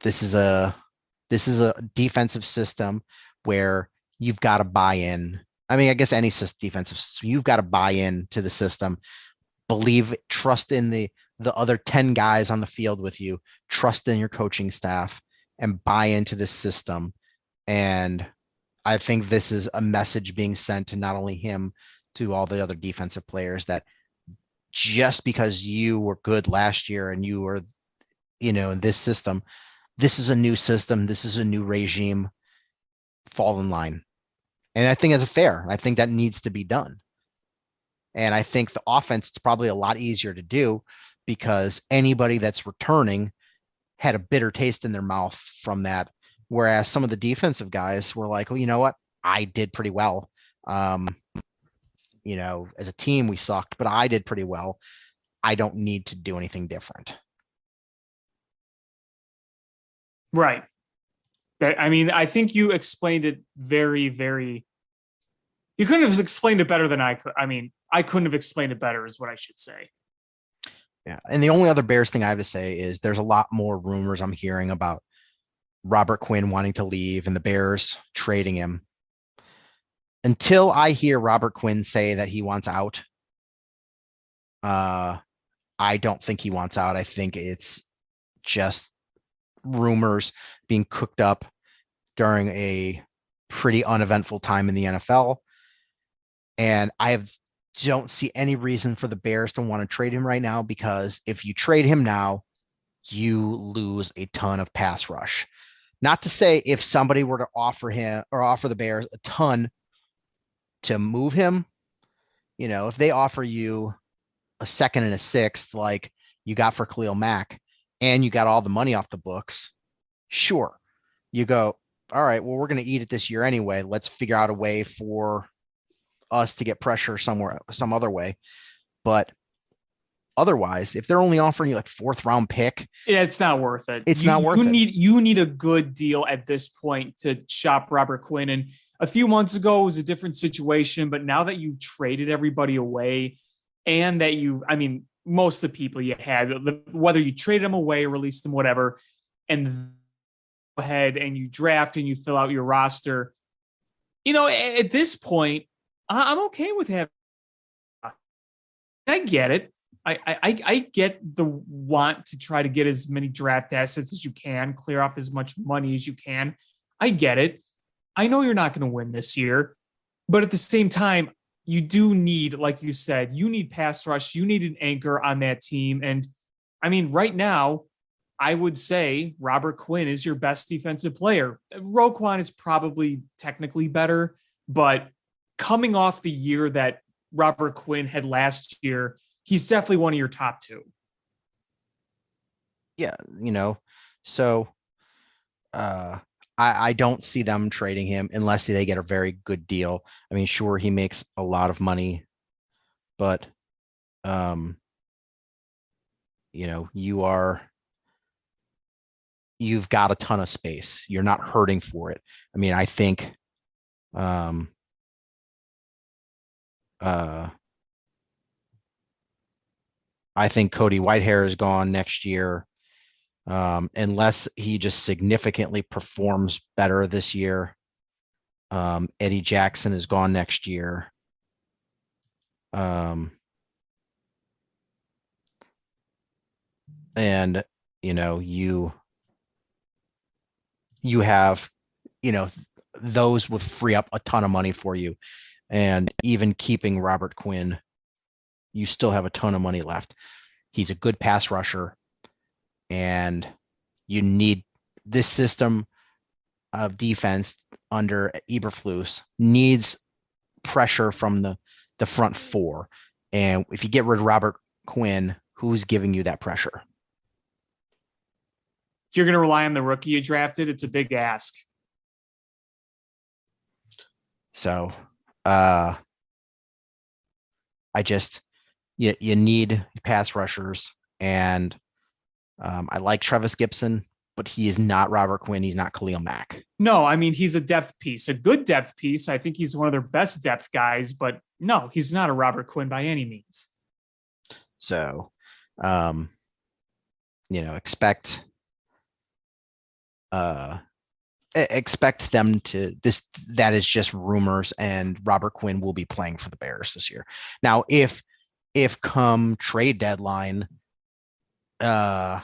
this is a defensive system where you've got to buy in. I mean, I guess any defensive system, you've got to buy in to the system, trust in the other 10 guys on the field with you, trust in your coaching staff, and buy into this system. And I think this is a message being sent to not only him, to all the other defensive players, that just because you were good last year and you were, in this system, this is a new system. This is a new regime. Fall in line. And I think that's fair. I think that needs to be done. And I think the offense is probably a lot easier to do because anybody that's returning had a bitter taste in their mouth from that. Whereas some of the defensive guys were like, well, you know what? I did pretty well. As a team, we sucked, but I did pretty well. I don't need to do anything different. Right. I mean, I think you explained it very, very. You couldn't have explained it better than I could. I mean, I couldn't have explained it better, is what I should say. Yeah. And the only other Bears thing I have to say is there's a lot more rumors I'm hearing about Robert Quinn wanting to leave and the Bears trading him. Until I hear Robert Quinn say that he wants out, I don't think he wants out. I think it's just rumors being cooked up during a pretty uneventful time in the NFL. And don't see any reason for the Bears to want to trade him right now, because if you trade him now, you lose a ton of pass rush. Not to say if somebody were to offer the Bears a ton to move him, if they offer you a second and a sixth, like you got for Khalil Mack, and you got all the money off the books, sure. You go, all right, well, we're going to eat it this year anyway. Let's figure out a way for us to get pressure some other way. But otherwise, if they're only offering you like 4th round pick, yeah, it's not worth it. You need a good deal at this point to shop Robert Quinn. And a few months ago, it was a different situation. But now that you've traded everybody away, and that most of the people you had, whether you traded them away, released them, whatever, and go ahead and you draft and you fill out your roster, at this point, I'm okay with having. I get it. I get the want to try to get as many draft assets as you can, clear off as much money as you can. I get it. I know you're not going to win this year, but at the same time, you do need, like you said, you need pass rush. You need an anchor on that team. And I mean, right now, I would say Robert Quinn is your best defensive player. Roquan is probably technically better, but coming off the year that Robert Quinn had last year, he's definitely one of your top 2. Yeah, so I don't see them trading him unless they get a very good deal. I mean, sure, he makes a lot of money, but you've got a ton of space. You're not hurting for it. I mean, I think Cody Whitehair is gone next year. Unless he just significantly performs better this year. Eddie Jackson is gone next year. And you have, those would free up a ton of money for you. And even keeping Robert Quinn, you still have a ton of money left. He's a good pass rusher. And you need this system of defense under Eberflus needs pressure from the front 4. And if you get rid of Robert Quinn, who's giving you that pressure? You're going to rely on the rookie you drafted. It's a big ask. So you need pass rushers, and I like Travis Gibson, but he is not Robert Quinn. He's not Khalil Mack. No, I mean, he's a depth piece, a good depth piece. I think he's one of their best depth guys, but no, he's not a Robert Quinn by any means. So, expect them to this. That is just rumors, and Robert Quinn will be playing for the Bears this year. Now, if come trade deadline, you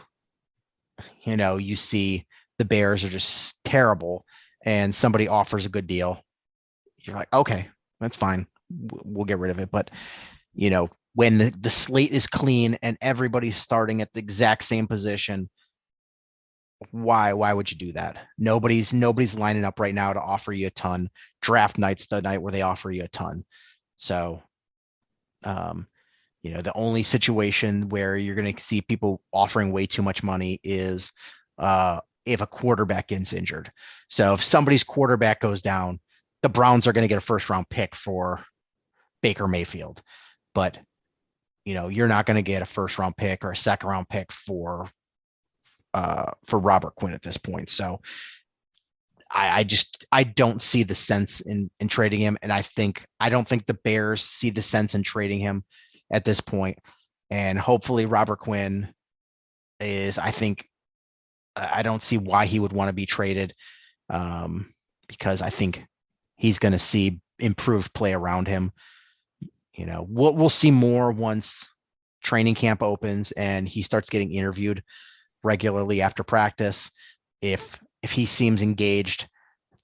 see the Bears are just terrible and somebody offers a good deal, you're like, okay, that's fine. We'll get rid of it. But, when the slate is clean and everybody's starting at the exact same position, why would you do that? Nobody's lining up right now to offer you a ton. Draft night's the night where they offer you a ton. So, the only situation where you're going to see people offering way too much money is if a quarterback gets injured. So if somebody's quarterback goes down, the Browns are going to get a first round pick for Baker Mayfield, but you're not going to get a first round pick or a second round pick for Robert Quinn at this point. So I don't see the sense in trading him. And I don't think the Bears see the sense in trading him at this point. And hopefully Robert Quinn I don't see why he would want to be traded, because I think he's going to see improved play around him. We'll see more once training camp opens and he starts getting interviewed regularly after practice. If he seems engaged,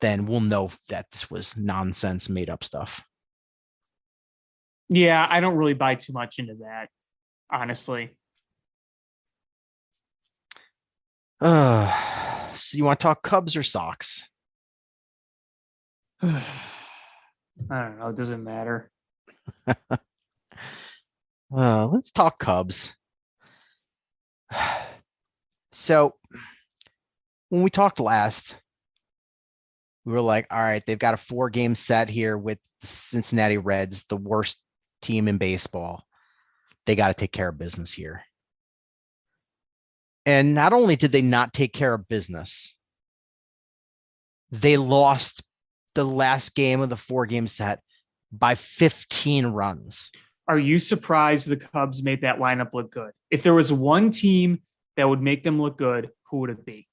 then we'll know that this was nonsense, made up stuff. Yeah, I don't really buy too much into that, honestly. So you want to talk Cubs or Sox? I don't know. It doesn't matter. Let's talk Cubs. So when we talked last, we were like, all right, they've got a 4-game set here with the Cincinnati Reds, the worst team in baseball. They got to take care of business here. And not only did they not take care of business, they lost the last game of the 4-game set by 15 runs. Are you surprised the Cubs made that lineup look good? If there was one team that would make them look good, who would it be?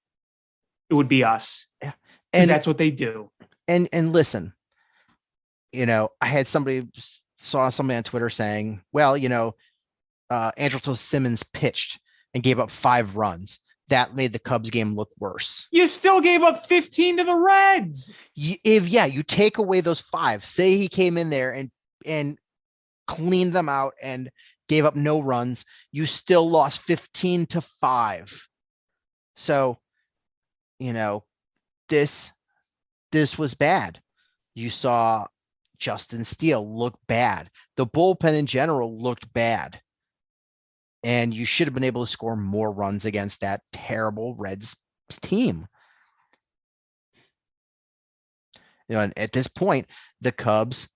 It would be us. Yeah. And that's what they do. And listen, I had saw somebody on Twitter saying, well, Andrelton Simmons pitched and gave up 5 runs. That made the Cubs game look worse. You still gave up 15 to the Reds. You take away those 5, say he came in there and cleaned them out and gave up no runs, you still lost 15-5. So, this was bad. You saw Justin Steele look bad. The bullpen in general looked bad. And you should have been able to score more runs against that terrible Reds team. And at this point, the Cubs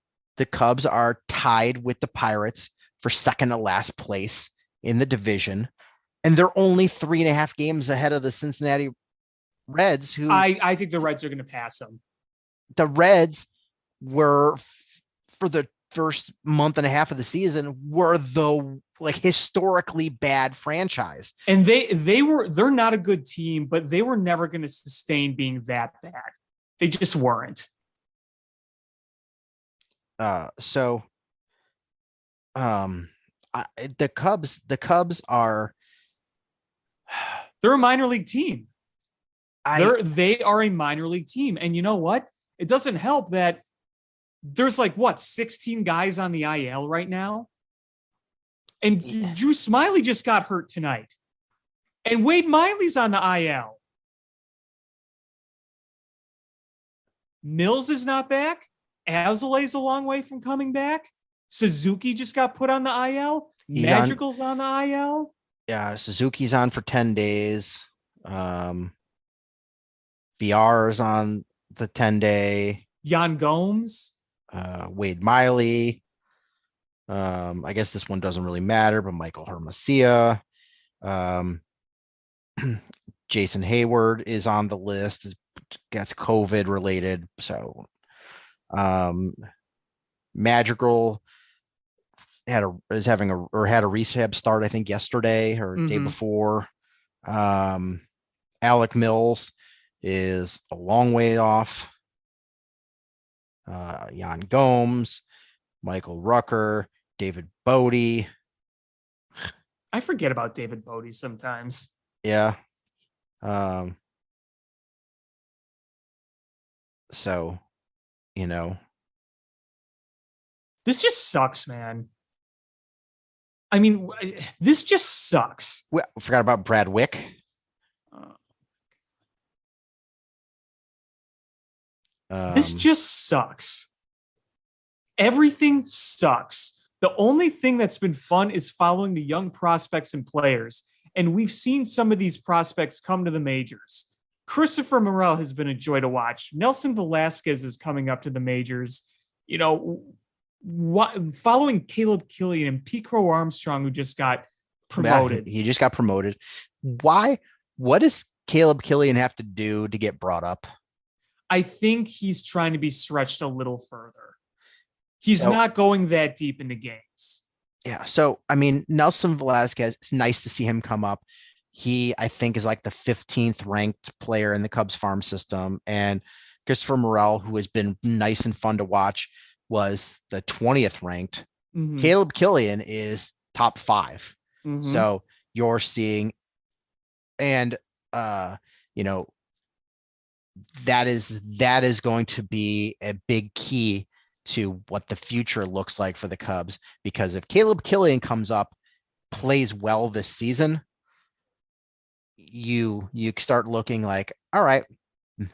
are tied with the Pirates for second to last place in the division. And they're only 3.5 games ahead of the Cincinnati Reds, who I think the Reds are going to pass them. The Reds were, for the first month and a half of the season, were the historically bad franchise. And they're not a good team, but they were never going to sustain being that bad. They just weren't. The Cubs are, they're a minor league team. They are a minor league team. And you know what? It doesn't help that there's 16 guys on the IL right now. And Drew Smiley just got hurt tonight. And Wade Miley's on the IL. Mills is not back. Azolay's a long way from coming back. Suzuki just got put on the IL. Madrigal's on the IL. Yeah, Suzuki's on for 10 days. VR's on the 10-day. Yan Gomes. Wade Miley. I guess this one doesn't really matter, but Michael Hermosillo. Jason Hayward is on the list, gets COVID related. So Madrigal had a rehab start, I think yesterday or day before. Alec Mills is a long way off. Jan Gomes, Michael Rucker, David Bodie. I forget about David Bodie sometimes. Yeah. So, this just sucks, man. I mean, this just sucks. We forgot about Brad Wick. This just sucks. Everything sucks. The only thing that's been fun is following the young prospects and players. And we've seen some of these prospects come to the majors. Christopher Morel has been a joy to watch. Nelson Velasquez is coming up to the majors. Following Caleb Killian and Pete Crow Armstrong, who just got promoted. Yeah, he just got promoted. Why? What does Caleb Killian have to do to get brought up? I think he's trying to be stretched a little further. He's not going that deep into games. Yeah. So, I mean, Nelson Velasquez, it's nice to see him come up. He, I think, is like the 15th ranked player in the Cubs farm system. And Christopher Morel, who has been nice and fun to watch, was the 20th ranked. Caleb Killian is top 5. So you're seeing, and, that is going to be a big key to what the future looks like for the Cubs, because if Caleb Killian comes up, plays well this season, you start looking like, all right,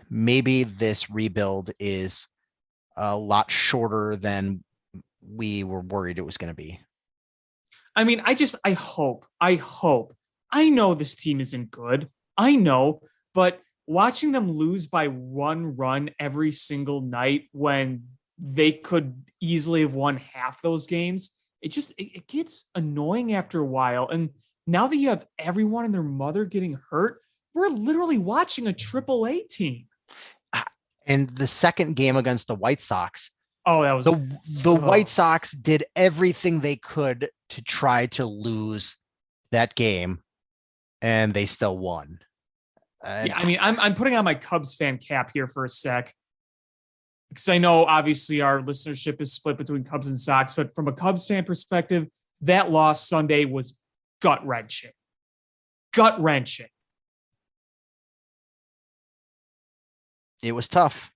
maybe this rebuild is a lot shorter than we were worried it was going to be. I mean, I hope. I know this team isn't good. I know, but watching them lose by 1 run every single night when they could easily have won half those games, it gets annoying after a while. And now that you have everyone and their mother getting hurt, we're literally watching a AAA team. And the second game against the White Sox, that was the White Sox did everything they could to try to lose that game, and they still won. Yeah, I mean, I'm putting on my Cubs fan cap here for a sec, because I know obviously our listenership is split between Cubs and Sox, but from a Cubs fan perspective, that loss Sunday was gut-wrenching. Gut-wrenching. It was tough.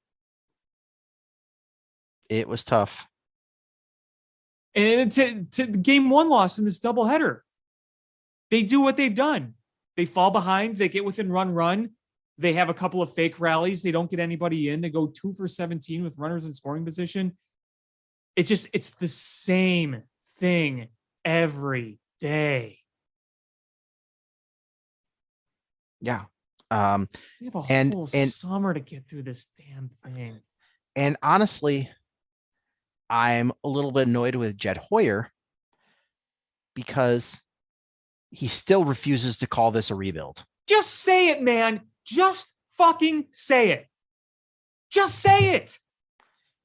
It was tough. And to game 1 loss in this doubleheader, they do what they've done. They fall behind. They get within run. They have a couple of fake rallies. They don't get anybody in. They go 2 for 17 with runners in scoring position. It's the same thing every day. Yeah. We have a whole summer to get through this damn thing. And honestly, I'm a little bit annoyed with Jed Hoyer because he still refuses to call this a rebuild. Just say it, man. Just fucking say it. Just say it.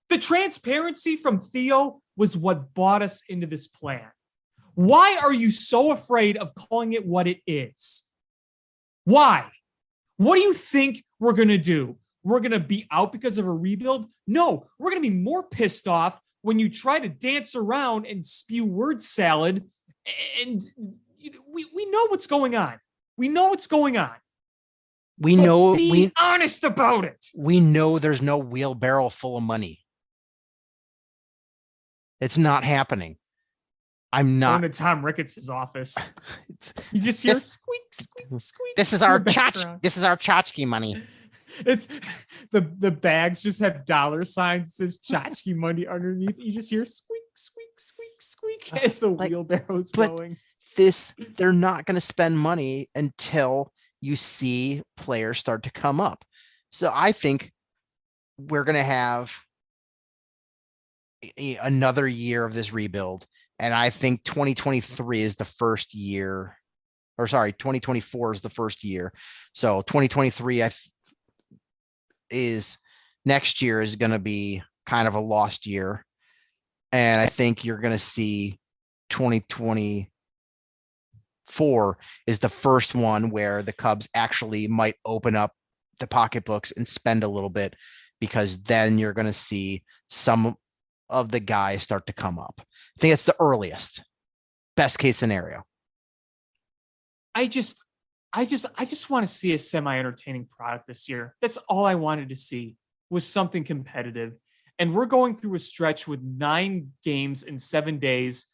The transparency from Theo was what brought us into this plan. Why are you so afraid of calling it what it is? Why? What do you think we're going to do? We're going to be out because of a rebuild? No, we're going to be more pissed off when you try to dance around and spew word salad. And we know what's going on. We know what's going on. Be honest about it. We know there's no wheelbarrow full of money. It's not happening. I'm not going to Tom Ricketts' office. You just hear squeak, squeak, squeak. This is our tchotchke money. It's the bags just have dollar signs. It says tchotchke money underneath. You just hear squeak, squeak, squeak, squeak as the wheelbarrow's going. They're not going to spend money until you see players start to come up. So I think we're going to have another year of this rebuild. And I think 2023 is the first year or sorry, 2024 is the first year. So 2023 is next year is going to be kind of a lost year. And I think you're going to see 2024 is the first one where the Cubs actually might open up the pocketbooks and spend a little bit, because then you're going to see some of the guys start to come up. I think it's the earliest, best case scenario. I just want to see a semi-entertaining product this year. That's all I wanted to see, was something competitive. And we're going through a stretch with 9 games in 7 days.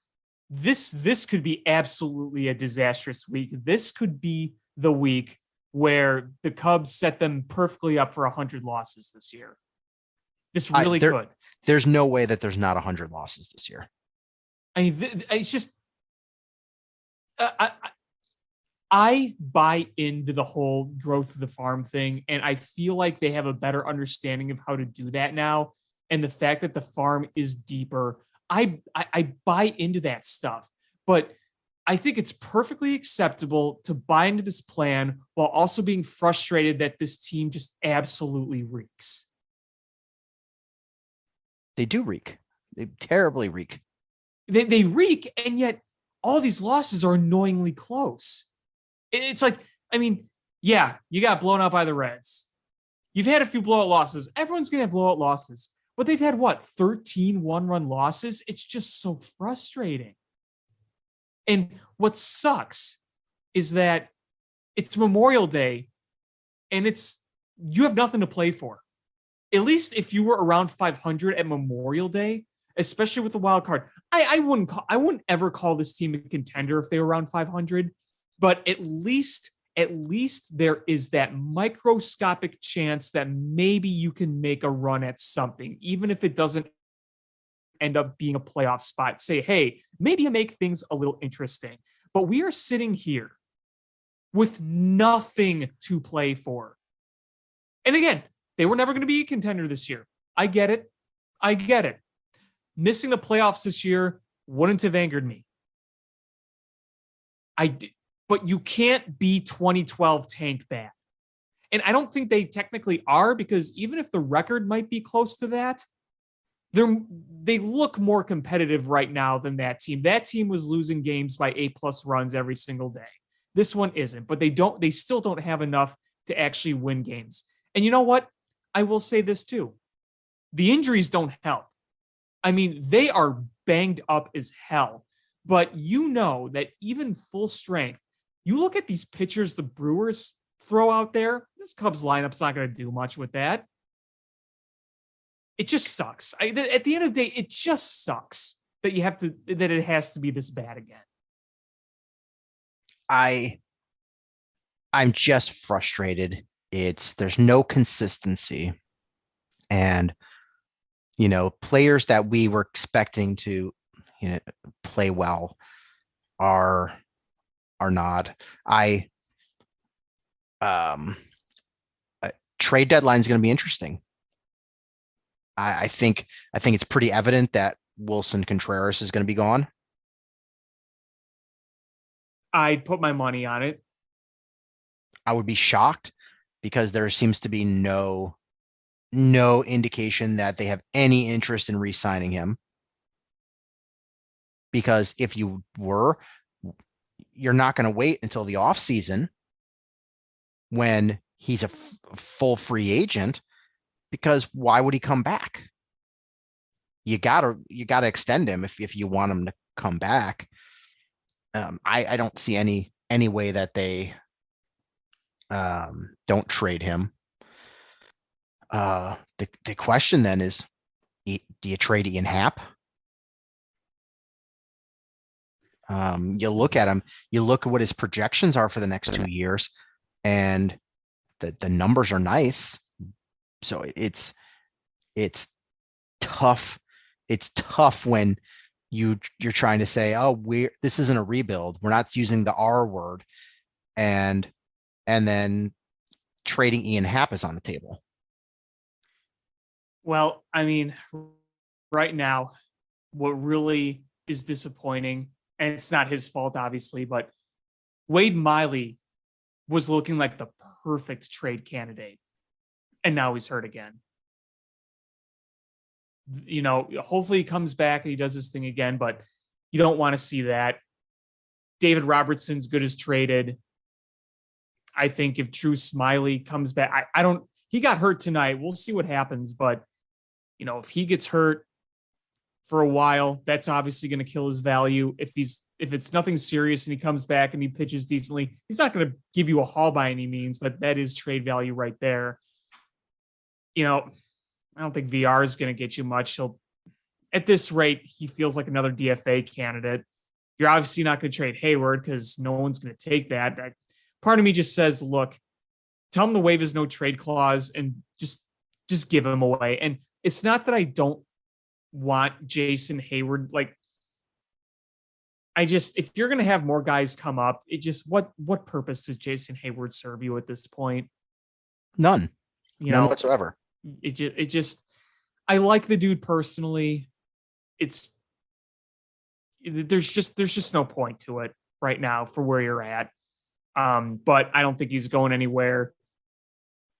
This could be absolutely a disastrous week. This could be the week where the Cubs set them perfectly up for 100 losses this year. This really could. There's no way that there's not 100 losses this year. I mean, it's just I buy into the whole growth of the farm thing, and I feel like they have a better understanding of how to do that now. And the fact that the farm is deeper, I buy into that stuff. But I think it's perfectly acceptable to buy into this plan while also being frustrated that this team just absolutely reeks. They do reek. They terribly reek. They reek, and yet all these losses are annoyingly close. It's like, I mean, yeah, you got blown out by the Reds. You've had a few blowout losses. Everyone's going to have blowout losses. But they've had, 13 one-run losses? It's just so frustrating. And what sucks is that it's Memorial Day, and you have nothing to play for. At least if you were around 500 at Memorial Day, especially with the wild card, I wouldn't ever call this team a contender if they were around 500. But at least there is that microscopic chance that maybe you can make a run at something, even if it doesn't end up being a playoff spot. Say, hey, maybe you make things a little interesting. But we are sitting here with nothing to play for. And again, they were never going to be a contender this year. I get it. Missing the playoffs this year wouldn't have angered me. But you can't be 2012 tank bad. And I don't think they technically are, because even if the record might be close to that, they look more competitive right now than that team. That team was losing games by 8+ runs every single day. This one isn't, but they still don't have enough to actually win games. And you know what? I will say this too. The injuries don't help. I mean, they are banged up as hell, but you know that even full strength, you look at these pitchers the Brewers throw out there, this Cubs lineup's not going to do much with that. It just sucks. At the end of the day, it just sucks that it has to be this bad again. I'm just frustrated. There's no consistency, and players that we were expecting to play well are not. Trade deadline is going to be interesting. I think it's pretty evident that Wilson Contreras is going to be gone. I'd put my money on it. I would be shocked, because there seems to be no indication that they have any interest in re-signing him. Because if you were, you're not going to wait until the off season when he's a full free agent, because why would he come back? You gotta extend him if you want him to come back. I don't see any way that they don't trade him. The question then is, do you trade Ian Happ? You look at him, you look at what his projections are for the next 2 years, and the numbers are nice. So it's tough. It's tough when you're trying to say, oh, this isn't a rebuild. We're not using the R word. And then trading Ian Happ is on the table. Well, I mean, right now, what really is disappointing, and it's not his fault, obviously, but Wade Miley was looking like the perfect trade candidate, and now he's hurt again. You know, hopefully he comes back and he does this thing again, but you don't want to see that. David Robertson's good as traded. I think if Drew Smiley comes back, he got hurt tonight. We'll see what happens, but you know, if he gets hurt for a while, that's obviously going to kill his value. If it's nothing serious and he comes back and he pitches decently, he's not going to give you a haul by any means, but that is trade value right there. You know, I don't think VR is going to get you much. At this rate, he feels like another DFA candidate. You're obviously not going to trade Hayward because no one's going to take that. Part of me just says, look, tell him the waive is no trade clause and just give him away. And it's not that I don't want Jason Hayward. Like, if you're going to have more guys come up, what purpose does Jason Hayward serve you at this point? None. None whatsoever. I like the dude personally. There's just no point to it right now for where you're at. But I don't think he's going anywhere.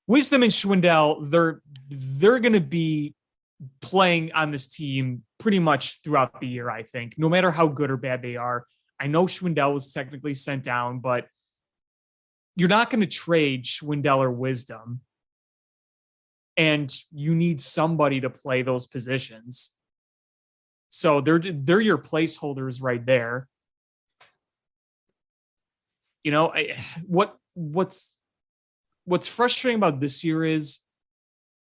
Wisdom and Schwindel, they're going to be playing on this team pretty much throughout the year, I think, no matter how good or bad they are. I know Schwindel was technically sent down, but you're not going to trade Schwindel or Wisdom. And you need somebody to play those positions. So they're your placeholders right there. You know, what's frustrating about this year is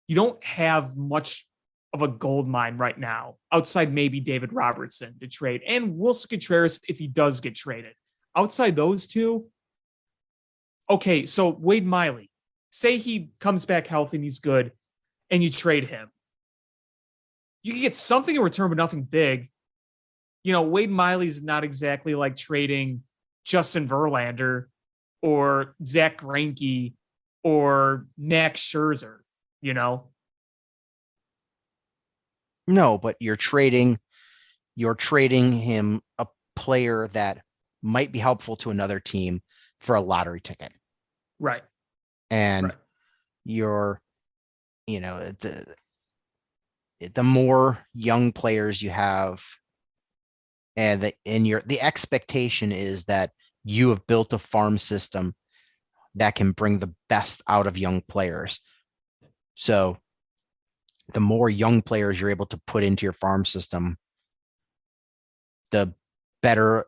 you don't have much of a gold mine right now outside maybe David Robertson to trade and Wilson Contreras if he does get traded. Outside those two, okay, so Wade Miley, say he comes back healthy and he's good and you trade him. You can get something in return, but nothing big. You know, Wade Miley's not exactly like trading Justin Verlander or Zach Greinke or Max Scherzer, you know? No, but you're trading him a player that might be helpful to another team for a lottery ticket. Right. And you're, you know, the more young players you have and the expectation is that you have built a farm system that can bring the best out of young players. So the more young players you're able to put into your farm system, the better,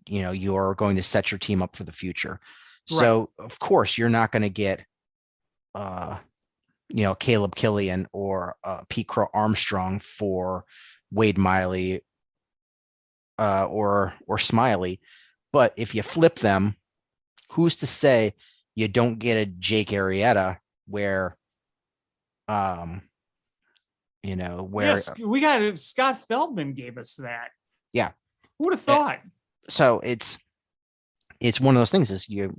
you know, you're going to set your team up for the future. Right. So of course you're not going to get, you know, Caleb Killian or Pete Crow Armstrong for Wade Miley or Smiley. But if you flip them, who's to say you don't get a Jake Arrieta where, you know, where yes, we got Scott Feldman gave us that. Yeah. Who would have thought? So it's one of those things is you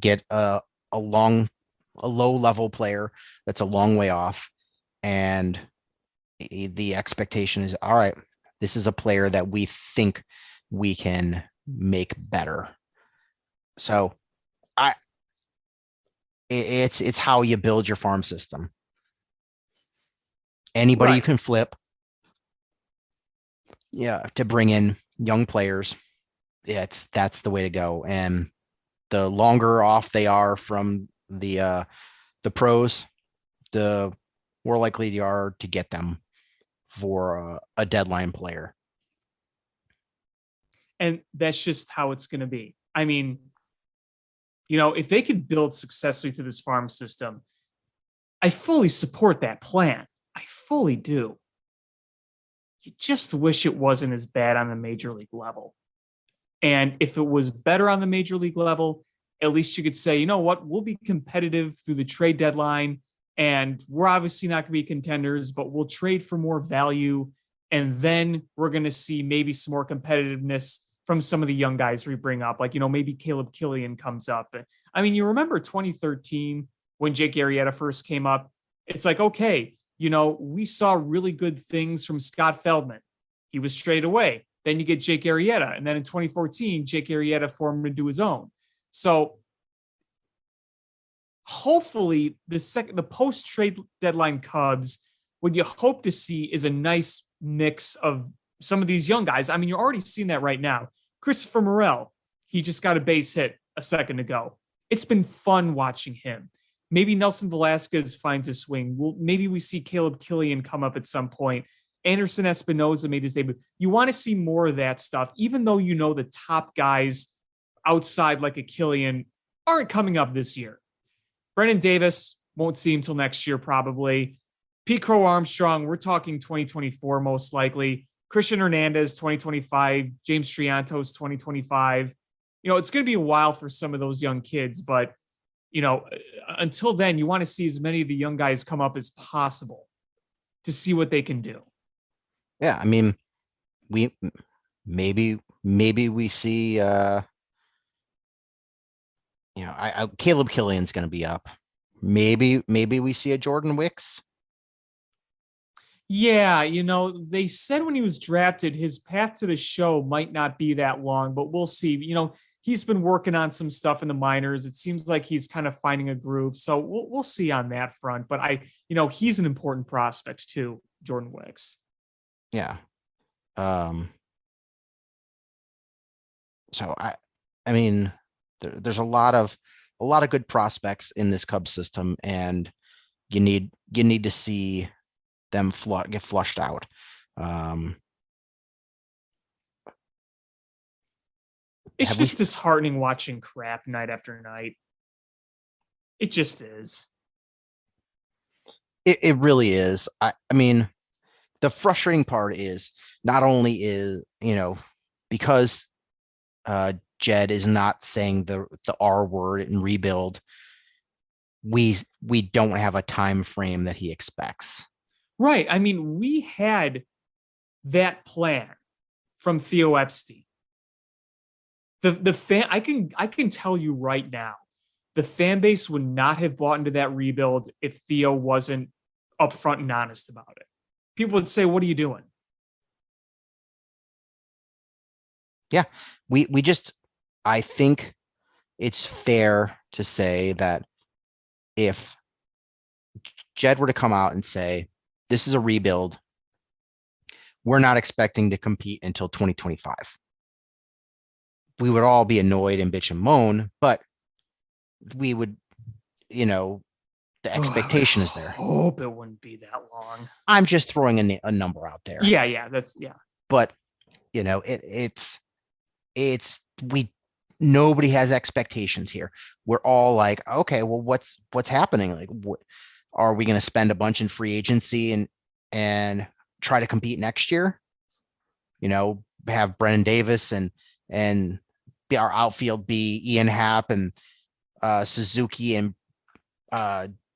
get a low level player that's a long way off. And the expectation is, all right, this is a player that we think we can make better. So it's how you build your farm system. Anybody you can flip, to bring in young players. That's the way to go. And the longer off they are from the pros, the more likely you are to get them for a deadline player. And that's just how it's going to be. I mean, you know, if they could build successfully to this farm system, I fully support that plan. I fully do. You just wish it wasn't as bad on the major league level. And if it was better on the major league level, at least you could say, you know what, we'll be competitive through the trade deadline. And we're obviously not going to be contenders, but we'll trade for more value. And then we're going to see maybe some more competitiveness from some of the young guys we bring up. Like, you know, maybe Caleb Killian comes up. I mean, you remember 2013 when Jake Arrieta first came up? It's like, okay, you know, we saw really good things from Scott Feldman. He was traded away. Then you get Jake Arrieta. And then in 2014, Jake Arrieta formed into his own. So hopefully the post trade deadline Cubs, what you hope to see is a nice mix of some of these young guys. I mean, you're already seeing that right now. Christopher Morel, he just got a base hit a second ago. It's been fun watching him. Maybe Nelson Velasquez finds a swing. Well, maybe we see Caleb Killian come up at some point. Anderson Espinoza made his debut. You want to see more of that stuff, even though you know the top guys outside like a Killian aren't coming up this year. Brennan Davis, won't see him till next year probably. Pete Crow Armstrong, we're talking 2024 most likely. Christian Hernandez, 2025. James Triantos, 2025. It's going to be a while for some of those young kids, but, until then, you want to see as many of the young guys come up as possible to see what they can do. Yeah, I mean, maybe we see Caleb Killian's going to be up. Maybe we see a Jordan Wicks. Yeah, they said when he was drafted, his path to the show might not be that long, but we'll see. He's been working on some stuff in the minors. It seems like he's kind of finding a groove. So we'll see on that front. But he's an important prospect too, Jordan Wicks. Yeah. So I mean, there's a lot of good prospects in this Cubs system, and you need to see them get flushed out. It's just disheartening watching crap night after night. It just is. It really is. I mean, the frustrating part is not only is, because Jed is not saying the R word in rebuild, we don't have a time frame that he expects. Right. I mean, we had that plan from Theo Epstein. The fan, I can tell you right now, the fan base would not have bought into that rebuild if Theo wasn't upfront and honest about it. People would say, "What are you doing?" Yeah, I think it's fair to say that if Jed were to come out and say, "This is a rebuild, we're not expecting to compete until 2025." We would all be annoyed and bitch and moan, but we would, the expectation is there. I hope it wouldn't be that long. I'm just throwing a number out there. Yeah. But, nobody has expectations here. We're all like, okay, well, what's happening? Like, are we going to spend a bunch in free agency and try to compete next year? Have Brennan Davis and be our outfield be Ian Happ and Suzuki and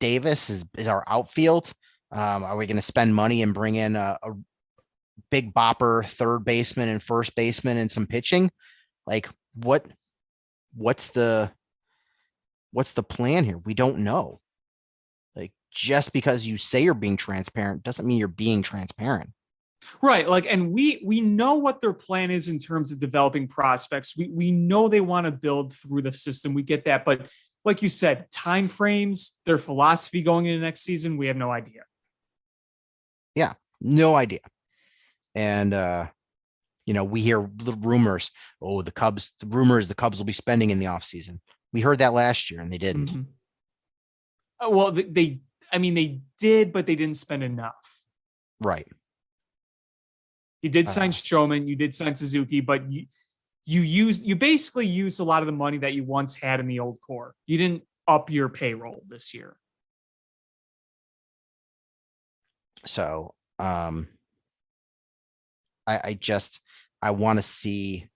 Davis is our outfield. Are we going to spend money and bring in a big bopper third baseman and first baseman and some pitching? Like, what's the plan here? We don't know. Like, just because you say you're being transparent doesn't mean you're being transparent. Right. Like, and we know what their plan is in terms of developing prospects. We know they want to build through the system. We get that. But like you said, time frames, their philosophy going into next season, we have no idea. Yeah, no idea. And, we hear little rumors. Oh, the Cubs will be spending in the offseason. We heard that last year and they didn't. Mm-hmm. Well, they did, but they didn't spend enough. Right. You did sign Stroman, you did sign Suzuki, but you basically used a lot of the money that you once had in the old core. You didn't up your payroll this year. So I want to see,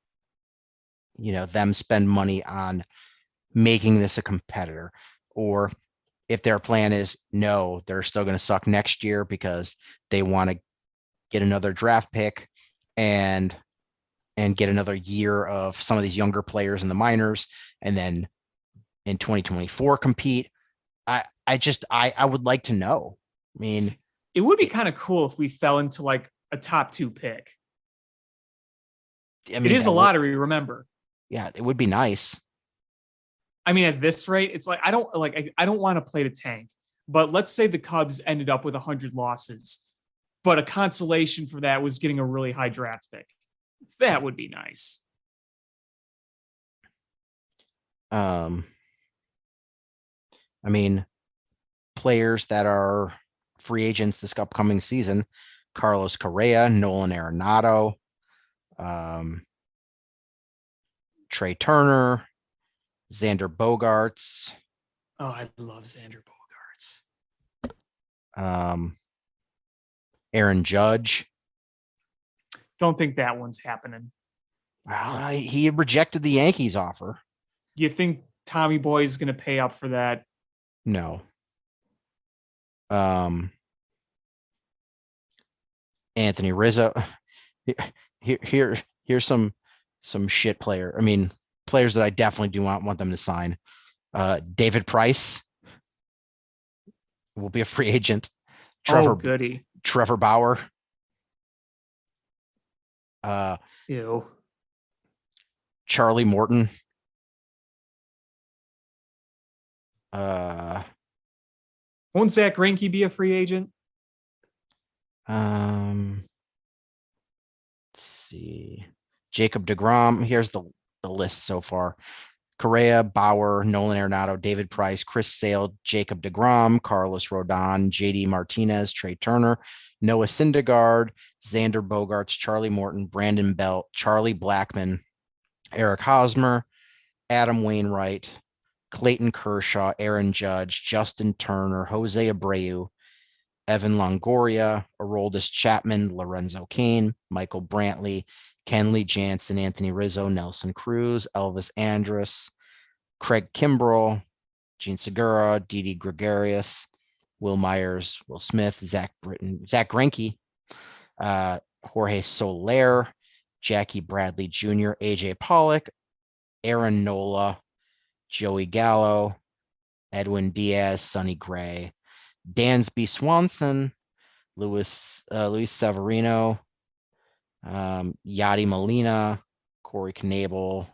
them spend money on making this a competitor, or if their plan is no, they're still going to suck next year because they want to get another draft pick and get another year of some of these younger players in the minors, and then in 2024 compete. I would like to know. I mean, it would be kind of cool if we fell into like a top 2 pick. I mean, it is a lottery, remember? Yeah, it would be nice. I mean, at this rate, it's like I don't want to play the tank. But let's say the Cubs ended up with 100 losses, but a consolation for that was getting a really high draft pick. That would be nice. I mean, players that are free agents this upcoming season: Carlos Correa, Nolan Arenado, Trey Turner, Xander Bogaerts. Oh, I love Xander Bogaerts. Aaron Judge. Don't think that one's happening. He rejected the Yankees offer. Do you think Tommy Boy is going to pay up for that? No. Anthony Rizzo. Here's some shit player. I mean, players that I definitely do not want them to sign. David Price will be a free agent. Goody. Trevor Bauer. Ew. Charlie Morton. Won't Zach Greinke be a free agent? Let's see. Jacob deGrom. Here's the list so far. Correa, Bauer, Nolan Arenado, David Price, Chris Sale, Jacob deGrom, Carlos Rodon, JD Martinez, Trey Turner, Noah Syndergaard, Xander Bogaerts, Charlie Morton, Brandon Belt, Charlie Blackmon, Eric Hosmer, Adam Wainwright, Clayton Kershaw, Aaron Judge, Justin Turner, Jose Abreu, Evan Longoria, Aroldis Chapman, Lorenzo Cain, Michael Brantley, Kenley Jansen, Anthony Rizzo, Nelson Cruz, Elvis Andrus, Craig Kimbrell, Gene Segura, Didi Gregorius, Will Myers, Will Smith, Zach Greinke, Jorge Soler, Jackie Bradley Jr., AJ Pollock, Aaron Nola, Joey Gallo, Edwin Diaz, Sonny Gray, Dansby Swanson, Luis Severino, Yadi Molina, Corey Knebel,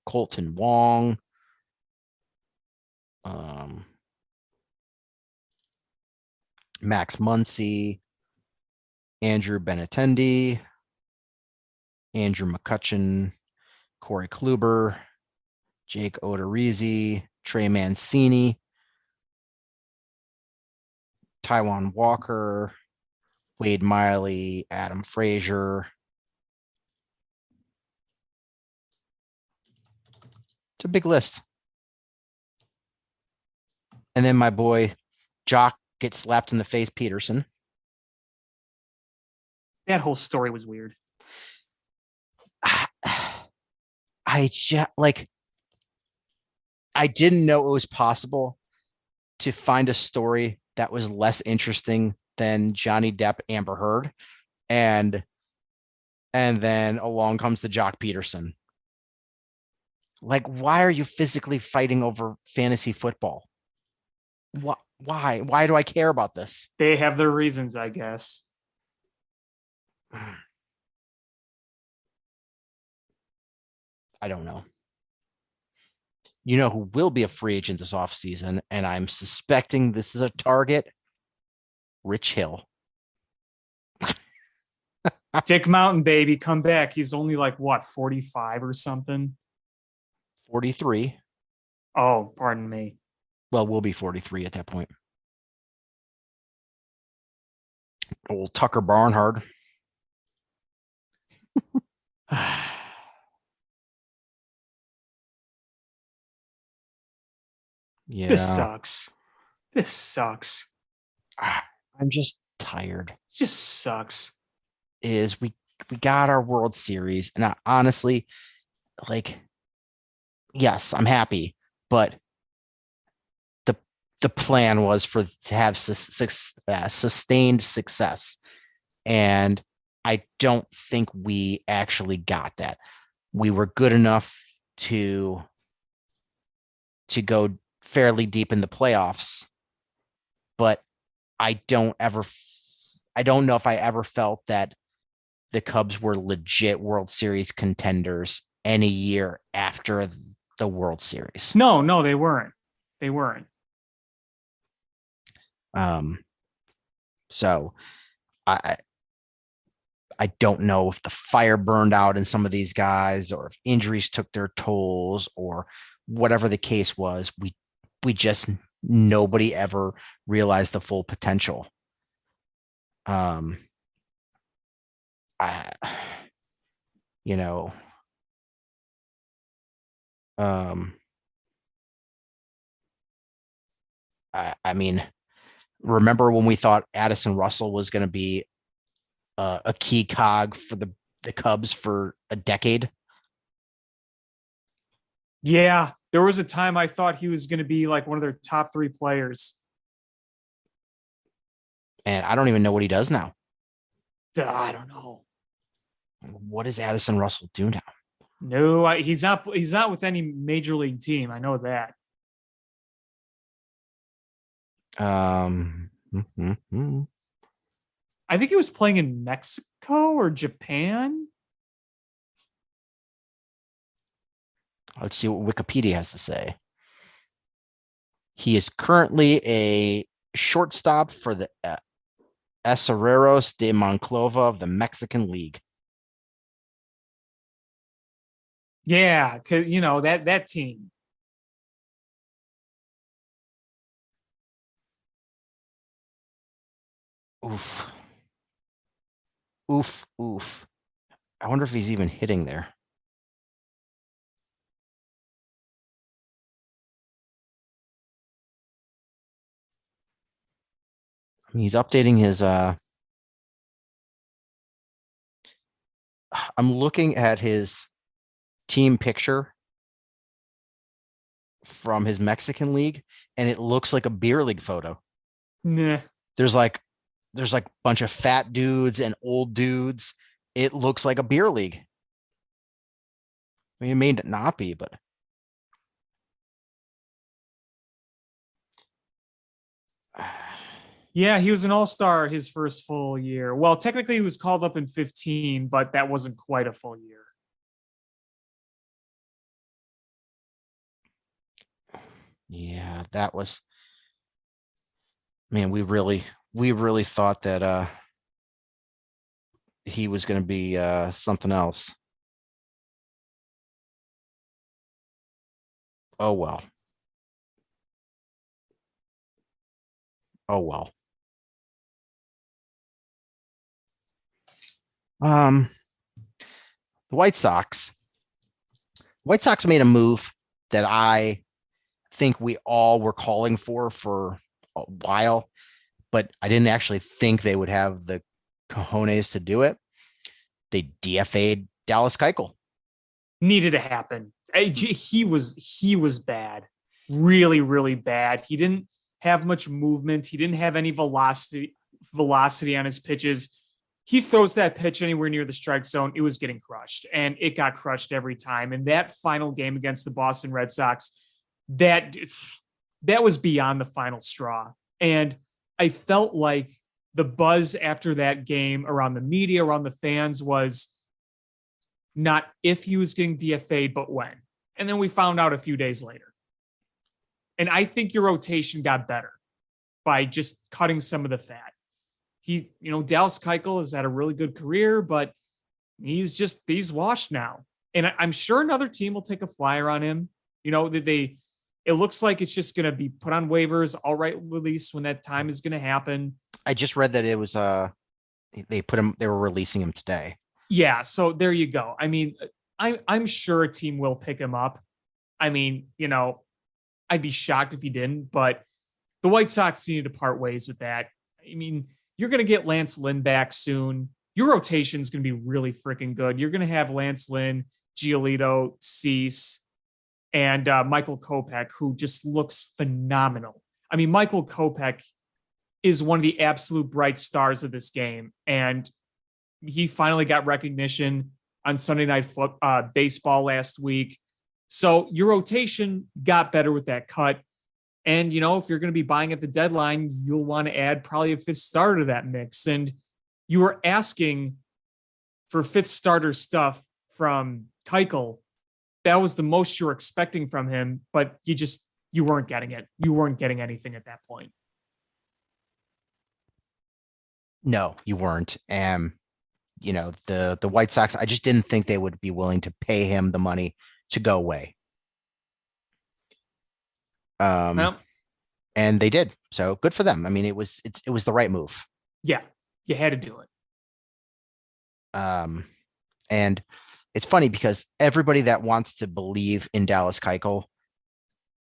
Colton Wong, Max Muncy, Andrew Benintendi, Andrew McCutcheon, Corey Kluber, Jake Odorizzi, Trey Mancini, Taiwan Walker, Wade Miley, Adam Frazier. It's a big list. And then my boy Jock gets slapped in the face, Peterson. That whole story was weird. I didn't know it was possible to find a story that was less interesting than Johnny Depp, Amber Heard. And then along comes the Jock Peterson. Like, why are you physically fighting over fantasy football? Why? Why do I care about this? They have their reasons, I guess. I don't know. You know who will be a free agent this offseason, and I'm suspecting this is a target? Rich Hill. Dick Mountain, baby, come back. He's only like, what, 45 or something? 43. Oh, pardon me. Well, we'll be 43 at that point. Old Tucker Barnhard. Yeah. This sucks. This sucks. I'm just tired. It just sucks. Is we got our World Series, and I honestly, like, yes, I'm happy, but the plan was to have sustained success, and I don't think we actually got that. We were good enough to go fairly deep in the playoffs, but I don't know if I ever felt that the Cubs were legit World Series contenders, any year after the World Series. No, they weren't. They weren't. So I don't know if the fire burned out in some of these guys or if injuries took their tolls or whatever the case was. We just, nobody ever realized the full potential. I mean, remember when we thought Addison Russell was going to be a key cog for the Cubs for a decade? Yeah, there was a time I thought he was going to be like one of their top 3 players. And I don't even know what he does now. I don't know. What does Addison Russell do now? No, he's not with any major league team. I know that. I think he was playing in Mexico or Japan. Let's see what Wikipedia has to say. He is currently a shortstop for the Acereros de Monclova of the Mexican League. Yeah, because that team. Oof. I wonder if he's even hitting there. I mean, he's updating his I'm looking at his team picture from his Mexican league, and it looks like a beer league photo. Nah. There's like a bunch of fat dudes and old dudes. It looks like a beer league. I mean, it may not be, but yeah, he was an all-star his first full year. Well, technically he was called up in 15, but that wasn't quite a full year. Yeah, that was, man, we really thought that he was going to be something else. Oh well. The White Sox made a move that I think we all were calling for a while, but I didn't actually think they would have the cojones to do it. They DFA'd Dallas Keuchel. Needed to happen. He was bad, really, really bad. He didn't have much movement. He didn't have any velocity on his pitches. He throws that pitch anywhere near the strike zone, it was getting crushed, and it got crushed every time. And that final game against the Boston Red Sox, that was beyond the final straw. And I felt like the buzz after that game around the media, around the fans, was not if he was getting DFA'd, but when. And then we found out a few days later. And I think your rotation got better by just cutting some of the fat. Dallas Keuchel has had a really good career, but he's washed now. And I'm sure another team will take a flyer on him. It looks like it's just going to be put on waivers, all right, release when that time is going to happen. I just read that it was they were releasing him today. Yeah, so there you go. I mean, I'm sure a team will pick him up. I mean, I'd be shocked if he didn't, but the White Sox needed to part ways with that. I mean, you're going to get Lance Lynn back soon. Your rotation is going to be really freaking good. You're going to have Lance Lynn, Giolito, Cease, and Michael Kopech, who just looks phenomenal. I mean, Michael Kopech is one of the absolute bright stars of this game, and he finally got recognition on Sunday Night Baseball last week. So your rotation got better with that cut. And, if you're going to be buying at the deadline, you'll want to add probably a fifth starter to that mix. And you were asking for fifth starter stuff from Keuchel that was the most you were expecting from him, but you weren't getting it. You weren't getting anything at that point. No, you weren't. The White Sox, I just didn't think they would be willing to pay him the money to go away. Well, And they did. So good for them. I mean, it was the right move. yeah, you had to do it. And it's funny because everybody that wants to believe in Dallas Keuchel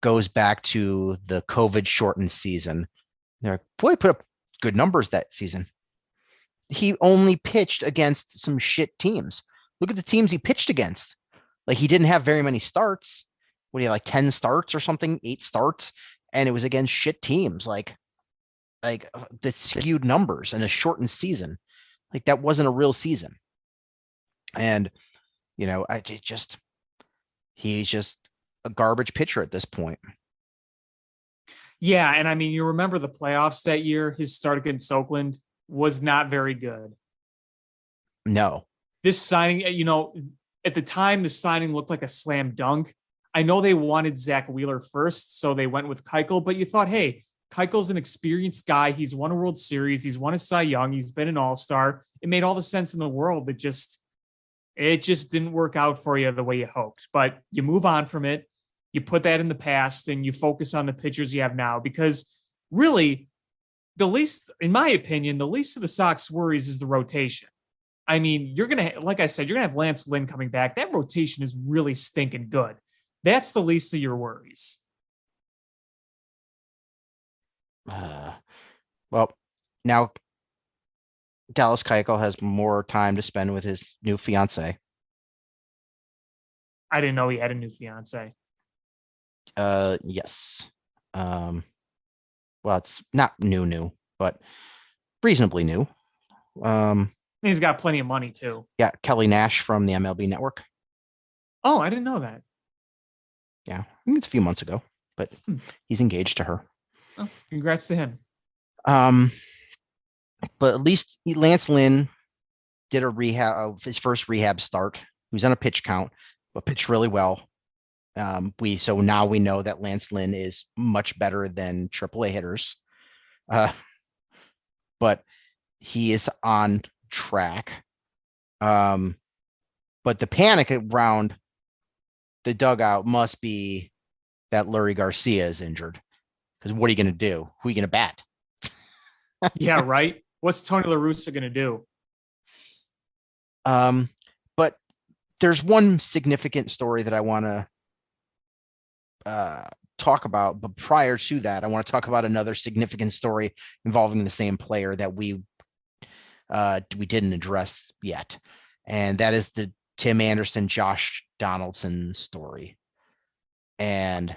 goes back to the COVID shortened season. They're like, boy, he put up good numbers that season. He only pitched against some shit teams. Look at the teams he pitched against. Like, he didn't have very many starts. What do you have, like 10 starts or something, 8 starts? And it was against shit teams, like the skewed numbers and a shortened season. Like, that wasn't a real season. And, he's just a garbage pitcher at this point. Yeah, and I mean, you remember the playoffs that year? His start against Oakland was not very good. No. This signing, at the time, the signing looked like a slam dunk. I know they wanted Zach Wheeler first, so they went with Keuchel, but you thought, hey, Keuchel's an experienced guy. He's won a World Series. He's won a Cy Young. He's been an all-star. It made all the sense in the world. It just didn't work out for you the way you hoped, but you move on from it. You put that in the past and you focus on the pitchers you have now, because really the least, in my opinion, the least of the Sox worries is the rotation. I mean, like I said, you're going to have Lance Lynn coming back. That rotation is really stinking good. That's the least of your worries. Well, now Dallas Keuchel has more time to spend with his new fiance. I didn't know he had a new fiance. Yes. Well, it's not new, but reasonably new. He's got plenty of money too. Yeah, Kelly Nash from the MLB Network. Oh, I didn't know that. Yeah, I think it's a few months ago, but he's engaged to her. Oh, congrats to him. But at least Lance Lynn did his first rehab start. He was on a pitch count, but pitched really well. So now we know that Lance Lynn is much better than AAA hitters. But he is on track. But the panic around the dugout must be that Lurie Garcia is injured. Because what are you going to do? Who are you going to bat? Yeah, right. What's Tony La Russa going to do? But there's one significant story that I want to talk about. But prior to that, I want to talk about another significant story involving the same player that we didn't address yet. And that is the Tim Anderson, Josh Donaldson story. And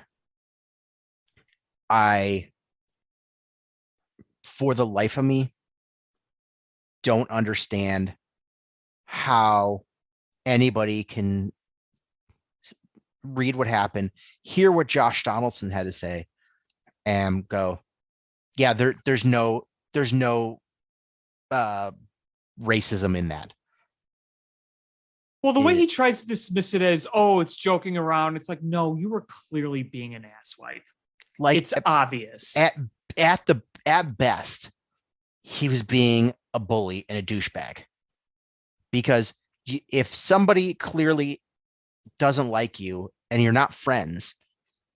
for the life of me, don't understand how anybody can read what happened, hear what Josh Donaldson had to say, and go, yeah, there's no racism in that. Well, the way he tries to dismiss it as, oh, it's joking around. It's like, no, you were clearly being an asswipe. Like, it's obvious. At best, he was being a bully and a douchebag. Because if somebody clearly doesn't like you and you're not friends,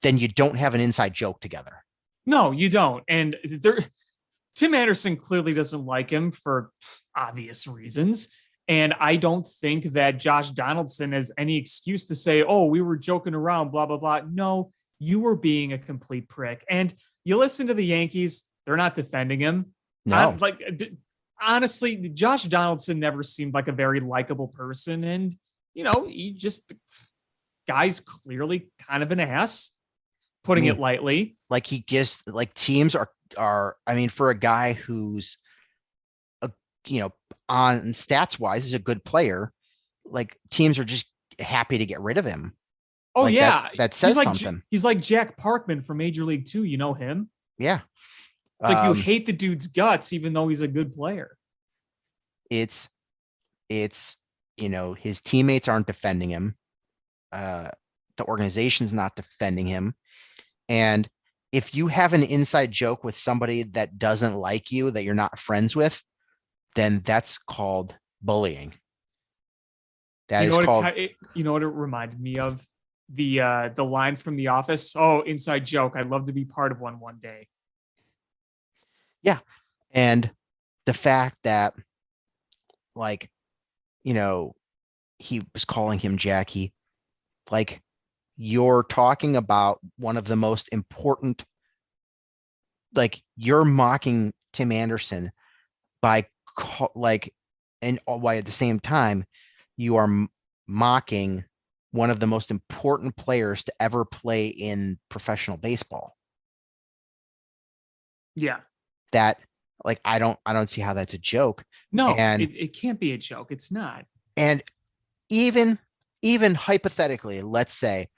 then you don't have an inside joke together. No, you don't. And Tim Anderson clearly doesn't like him for obvious reasons. And I don't think that Josh Donaldson has any excuse to say, oh, we were joking around, blah, blah, blah. No, you were being a complete prick. And you listen to the Yankees, they're not defending him. No. Honestly, Josh Donaldson never seemed like a very likable person. And, guy's clearly kind of an ass, putting it lightly. Like, he just, like, teams are, I mean, for a guy who's, on stats wise is a good player, like, teams are just happy to get rid of him. Oh, like, yeah. That says something. He's like Jack Parkman from Major League 2. You know him? Yeah. It's like you hate the dude's guts, even though he's a good player. It's his teammates aren't defending him. the organization's not defending him. And if you have an inside joke with somebody that doesn't like you, that you're not friends with, then that's called bullying. That is called. You know what it reminded me of? The line from The Office. Oh, inside joke. I'd love to be part of one day. Yeah. And the fact that, like, you know, he was calling him Jackie, like, you're talking about one of the most important, like, you're mocking Tim Anderson by and why at the same time you are mocking one of the most important players to ever play in professional baseball. Yeah. That, like, I don't see how that's a joke. No, and it can't be a joke. It's not. And even hypothetically, let's say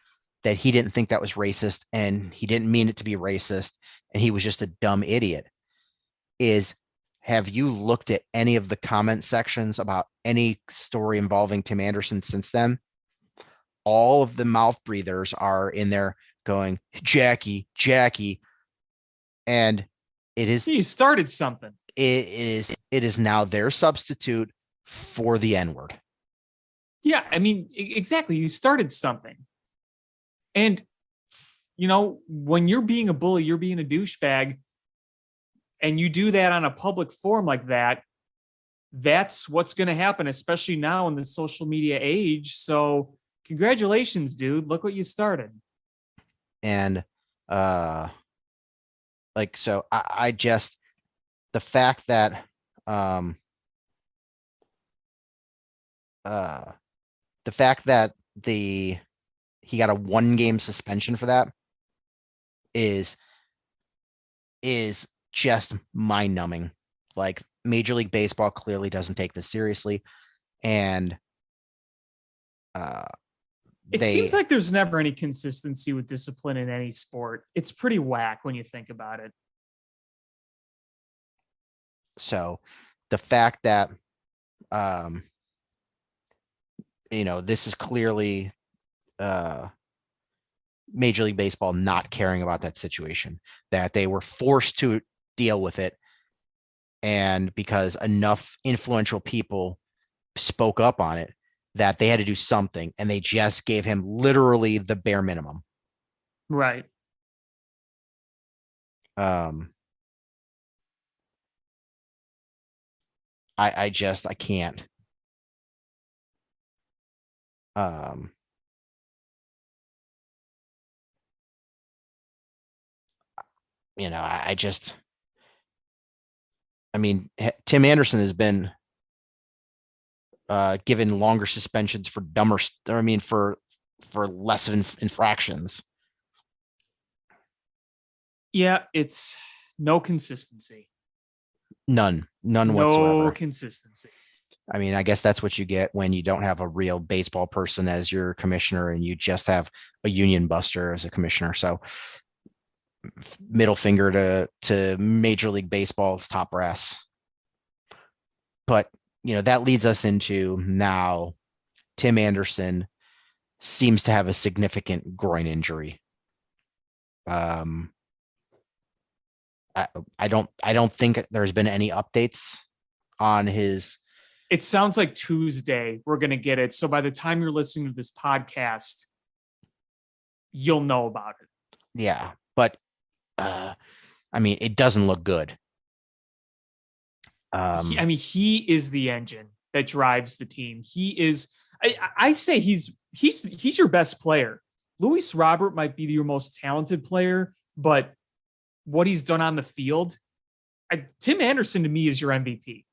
that he didn't think that was racist and he didn't mean it to be racist and he was just a dumb idiot. Have you looked at any of the comment sections about any story involving Tim Anderson since then? All of the mouth breathers are in there going, Jackie. And it is. You started something. It is now their substitute for the N-word. Yeah, I mean, exactly. You started something. And, you know, when you're being a bully, you're being a douchebag, and you do that on a public forum like that, that's what's going to happen, especially now in the social media age. So congratulations, dude. Look what you started. And, so I just, the fact that, he got a 1-game suspension for that is just mind numbing. Like, Major League Baseball clearly doesn't take this seriously. And it seems like there's never any consistency with discipline in any sport. It's pretty whack when you think about it. So the fact that, this is clearly Major League Baseball not caring about that situation, that they were forced to deal with it. And because enough influential people spoke up on it, that they had to do something, and they just gave him literally the bare minimum. Right. I can't. Tim Anderson has been given longer suspensions for for less infractions. Yeah, it's no consistency. None whatsoever. No consistency. I mean, I guess that's what you get when you don't have a real baseball person as your commissioner and you just have a union buster as a commissioner. So middle finger to Major League Baseball's top brass. But, that leads us into now Tim Anderson seems to have a significant groin injury. I don't think there's been any updates on his. It sounds like Tuesday we're going to get it. So by the time you're listening to this podcast, you'll know about it. Yeah. But, it doesn't look good. He is the engine that drives the team. He is, I say he's your best player. Luis Robert might be your most talented player, but what he's done on the field, Tim Anderson to me is your MVP.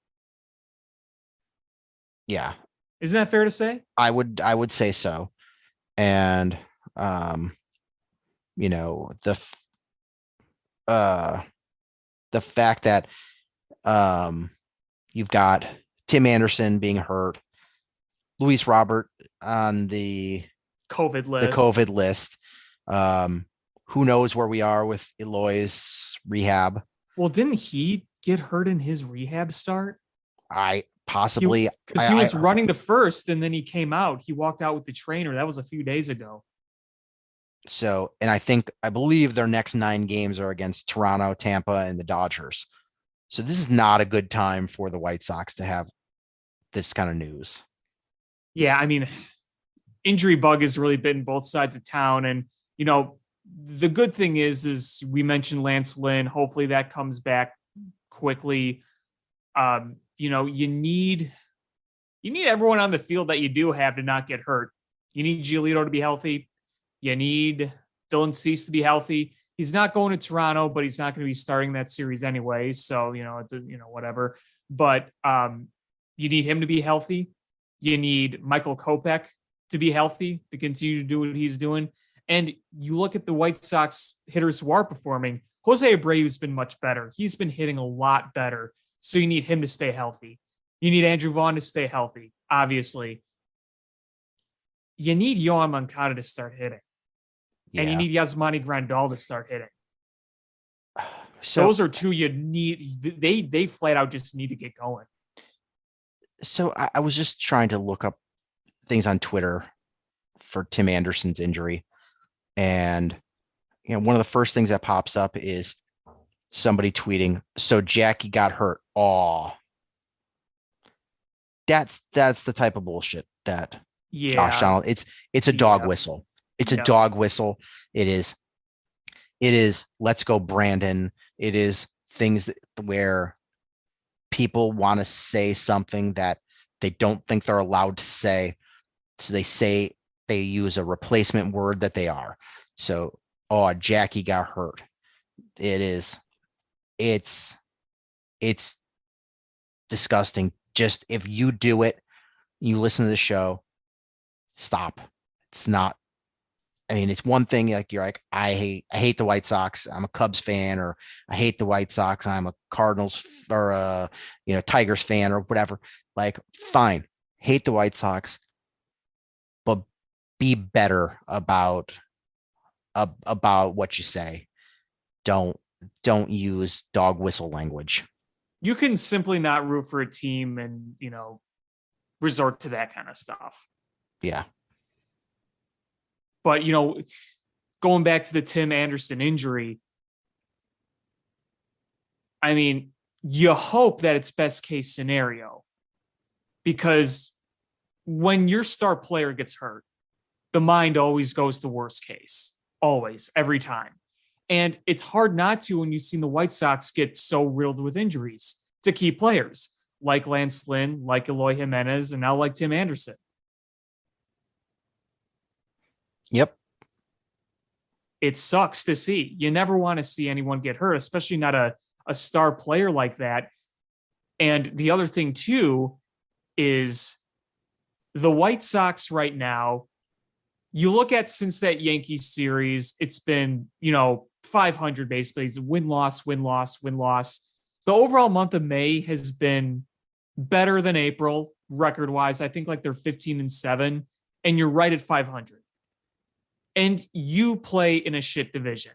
Yeah. Isn't that fair to say? I would say so. And, the fact that, you've got Tim Anderson being hurt, Luis Robert on the COVID list. Who knows where we are with Eloy's rehab? Well, didn't he get hurt in his rehab start? Because he was running to first and then he came out. He walked out with the trainer. That was a few days ago. So, and I believe their next 9 games are against Toronto, Tampa, and the Dodgers. So this is not a good time for the White Sox to have this kind of news. Yeah, I mean, injury bug has really bitten both sides of town. And, the good thing is we mentioned Lance Lynn. Hopefully that comes back quickly. You need everyone on the field that you do have to not get hurt. You need Giolito to be healthy. You need Dylan Cease to be healthy. He's not going to Toronto, but he's not going to be starting that series anyway. So, whatever. But you need him to be healthy. You need Michael Kopech to be healthy to continue to do what he's doing. And you look at the White Sox hitters who are performing. Jose Abreu's been much better. He's been hitting a lot better. So you need him to stay healthy. You need Andrew Vaughn to stay healthy, obviously. You need Yohan Moncada to start hitting. Yeah. And you need Yasmani Grandal to start hitting. So those are two you need. They flat out just need to get going. So I was just trying to look up things on Twitter for Tim Anderson's injury. And, one of the first things that pops up is somebody tweeting, "So Jackie got hurt." Oh, that's the type of bullshit that Josh Donald, it's a dog whistle. It's a dog whistle. It is let's go Brandon. It is things where people want to say something that they don't think they're allowed to say. So they use a replacement word that they are. So, Jackie got hurt. It's disgusting. Just if you do it, you listen to the show, stop. It's not, it's one thing like you're like, I hate the White Sox. I'm a Cubs fan, or I hate the White Sox. I'm a Cardinals or a Tigers fan or whatever. Like, fine, hate the White Sox, but be better about what you say. Don't use dog whistle language. You can simply not root for a team and resort to that kind of stuff. Yeah. But, going back to the Tim Anderson injury, you hope that it's best case scenario, because when your star player gets hurt, the mind always goes to worst case, always, every time. And it's hard not to when you've seen the White Sox get so riddled with injuries to key players like Lance Lynn, like Eloy Jimenez, and now like Tim Anderson. Yep. It sucks to see. You never want to see anyone get hurt, especially not a star player like that. And the other thing, too, is the White Sox right now, you look at since that Yankees series, it's been, 500 basically. It's win-loss, win-loss, win-loss. The overall month of May has been better than April, record-wise. I think like they're 15-7, and you're right at 500. And you play in a shit division.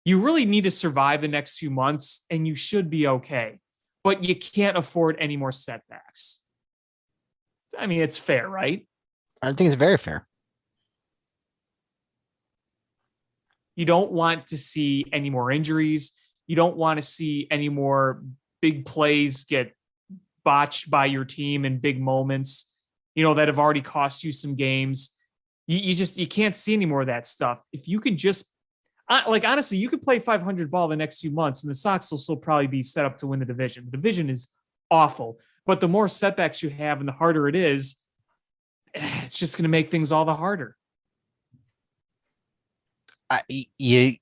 You really need to survive the next few months, and you should be okay. But you can't afford any more setbacks. It's fair, right? I think it's very fair. You don't want to see any more injuries. You don't want to see any more big plays get botched by your team in big moments, that have already cost you some games. You can't see any more of that stuff. If you can just, honestly, you could play 500 ball the next few months and the Sox will still probably be set up to win the division. The division is awful, but the more setbacks you have and the harder it is, it's just going to make things all the harder. The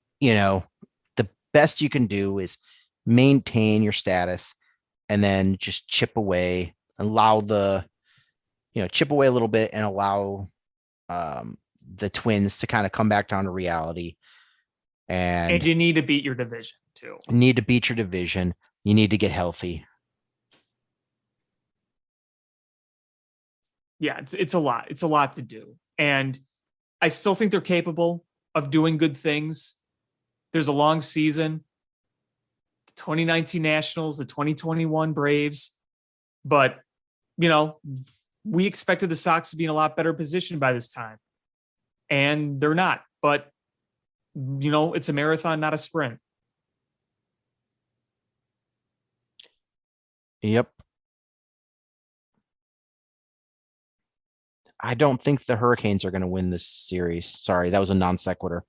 best you can do is maintain your status and then just chip away, chip away a little bit and allow the Twins to kind of come back down to reality. And you need to beat your division too. You need to beat your division. You need to get healthy. Yeah, it's a lot. It's a lot to do. And I still think they're capable of doing good things. There's a long season. The 2019 Nationals, the 2021 Braves. But, we expected the Sox to be in a lot better position by this time. And they're not. but it's a marathon, not a sprint. Yep. I don't think the Hurricanes are going to win this series. Sorry, that was a non sequitur.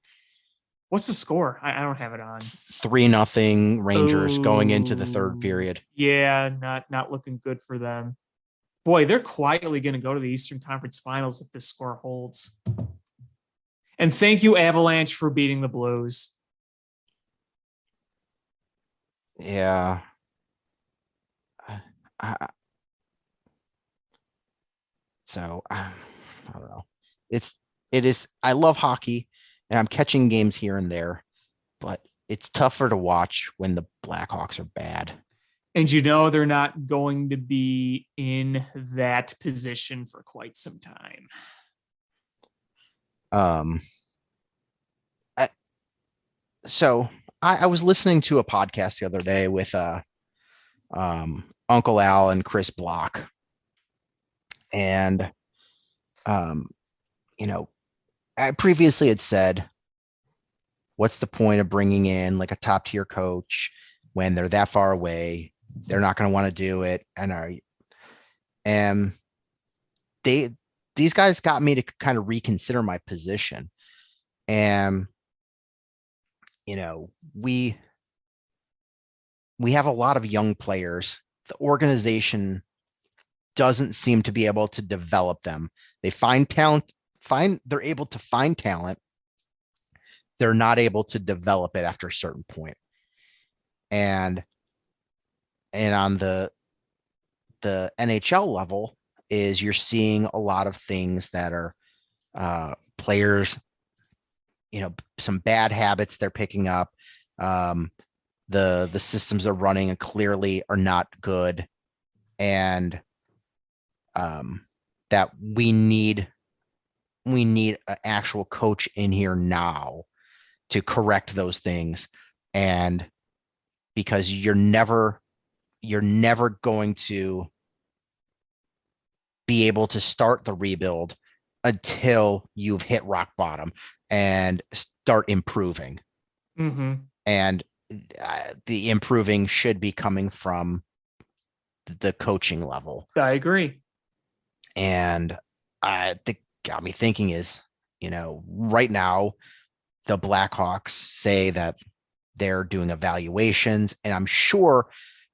What's the score? I don't have it on. 3-0 Rangers going into the third period. Yeah, not looking good for them. Boy, they're quietly going to go to the Eastern Conference Finals if this score holds. And thank you, Avalanche, for beating the Blues. Yeah. So I don't know. It is. I love hockey, and I'm catching games here and there, but it's tougher to watch when the Blackhawks are bad. And they're not going to be in that position for quite some time. I was listening to a podcast the other day with Uncle Al and Chris Block. And I previously had said, what's the point of bringing in like a top tier coach when they're that far away? They're not going to want to do it. And these guys got me to kind of reconsider my position. And we have a lot of young players. The organization doesn't seem to be able to develop them. They find talent, they're able to find talent. They're not able to develop it after a certain point. And on the NHL level is you're seeing a lot of things that are players, some bad habits they're picking up. The systems they're running clearly are not good. And that we need an actual coach in here now to correct those things. And because you're never going to be able to start the rebuild until you've hit rock bottom and start improving. Mm-hmm. And the improving should be coming from the coaching level. I agree. And think got me thinking is, right now the Blackhawks say that they're doing evaluations, and I'm sure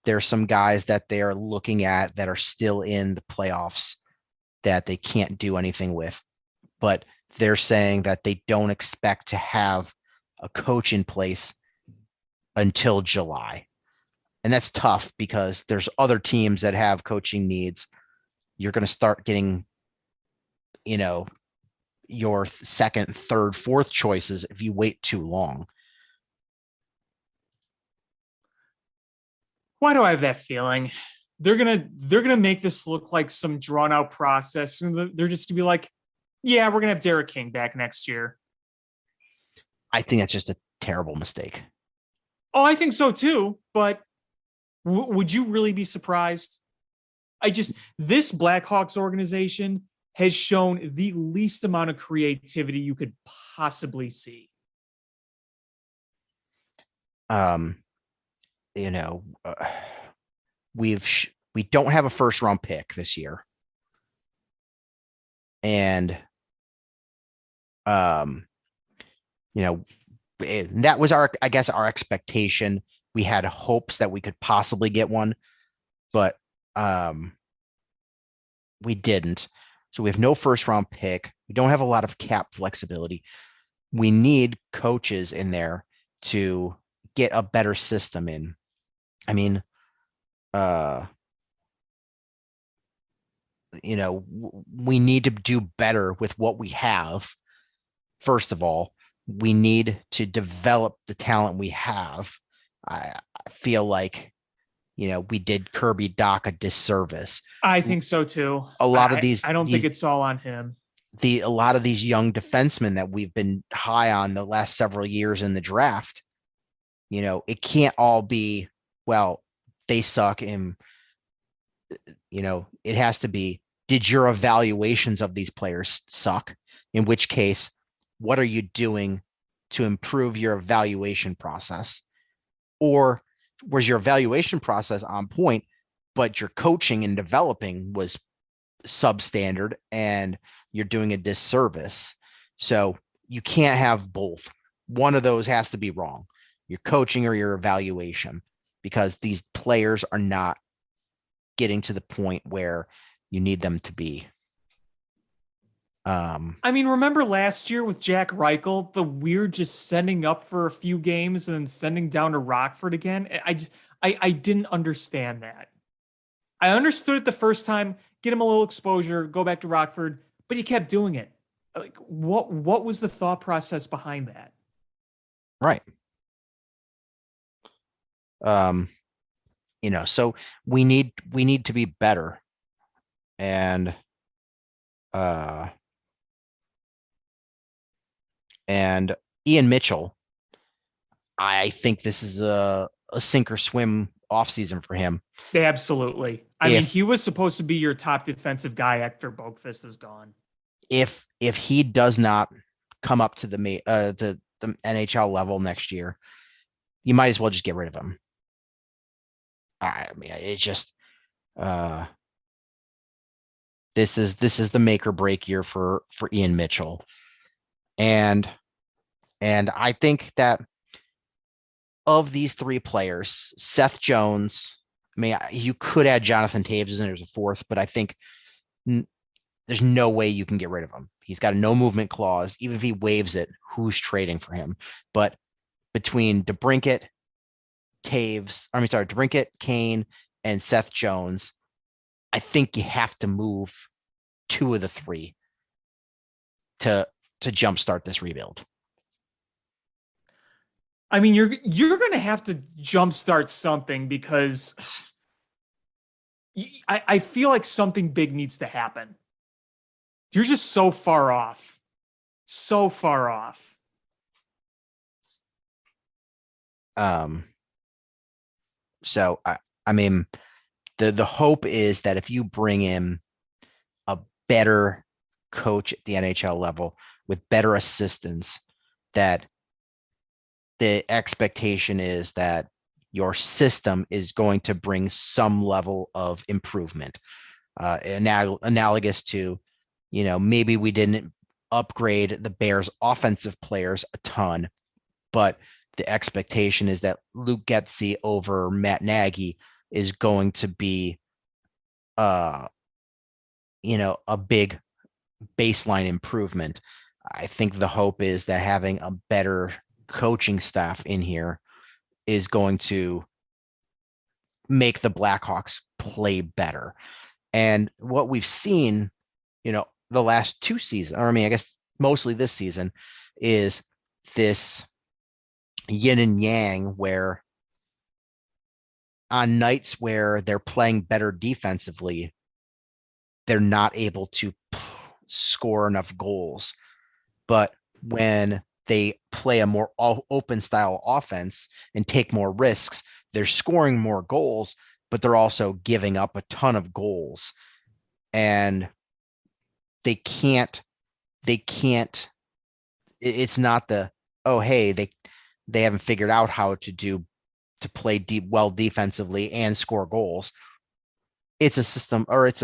there's some guys that they're looking at that are still in the playoffs that they can't do anything with, but they're saying that they don't expect to have a coach in place until July. And that's tough because there's other teams that have coaching needs. You're going to start getting, your second, third, fourth choices if you wait too long. Why do I have that feeling? They're gonna make this look like some drawn out process, and they're just gonna be like, "Yeah, we're gonna have Derek King back next year." I think that's just a terrible mistake. Oh, I think so too. But would you really be surprised? This Blackhawks organization has shown the least amount of creativity you could possibly see. We don't have a first round pick this year. And, that was our expectation. We had hopes that we could possibly get one, but, we didn't. So we have no first round pick. We don't have a lot of cap flexibility. We need coaches in there to get a better system in. I mean, we need to do better with what we have. First of all, we need to develop the talent we have. I feel like, we did Kirby Dach a disservice. I think so too. A lot of these, I don't think it's all on him. A lot of these young defensemen that we've been high on the last several years in the draft, it can't all be, well, they suck. And, it has to be, did your evaluations of these players suck? In which case what are you doing to improve your evaluation process? Or was your evaluation process on point, but your coaching and developing was substandard and you're doing a disservice? So you can't have both. One of those has to be wrong, your coaching or your evaluation, because these players are not getting to the point where you need them to be. I mean, remember last year with Jack Reichel, the weird just sending up for a few games and then sending down to Rockford again? I didn't understand that. I understood it the first time, get him a little exposure, go back to Rockford, but he kept doing it. Like, what was the thought process behind that? Right. So we need to be better. And Ian Mitchell, I think this is a sink or swim offseason for him. Absolutely. I mean, he was supposed to be your top defensive guy after Boakfist is gone. If he does not come up to the NHL level next year, you might as well just get rid of him. I mean, it's just this is the make or break year for Ian Mitchell. And I think that of these three players, Seth Jones, I mean, you could add Jonathan Taves and there's a fourth, but I think there's no way you can get rid of him. He's got a no movement clause. Even if he waives it, who's trading for him? But between DeBrincat, Kane, and Seth Jones, I think you have to move two of the three to jumpstart this rebuild. I mean, you're going to have to jumpstart something because I feel like something big needs to happen. You're just so far off. So far off. So I mean, the hope is that if you bring in a better coach at the NHL level with better assistants, that the expectation is that your system is going to bring some level of improvement, analogous to, maybe we didn't upgrade the Bears offensive players a ton, but the expectation is that Luke Getsy over Matt Nagy is going to be, a big baseline improvement. I think the hope is that having a better coaching staff in here is going to make the Blackhawks play better. And what we've seen, the last two seasons, or I mean, I guess mostly this season, is this yin and yang where on nights where they're playing better defensively, they're not able to score enough goals. But when they play a more open style offense and take more risks, they're scoring more goals, but they're also giving up a ton of goals. And they can't, it's not the, oh, hey, they haven't figured out how to play well defensively and score goals. It's a system, or it's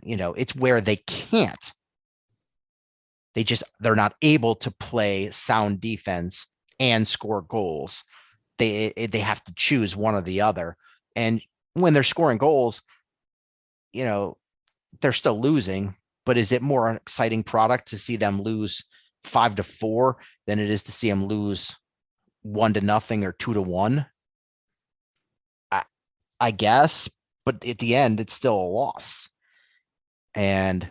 it's where they can't. They're not able to play sound defense and score goals. They have to choose one or the other. And when they're scoring goals, they're still losing, but is it more an exciting product to see them lose 5-4 than it is to see them lose 1-0 or 2-1? I guess, but at the end, it's still a loss. And,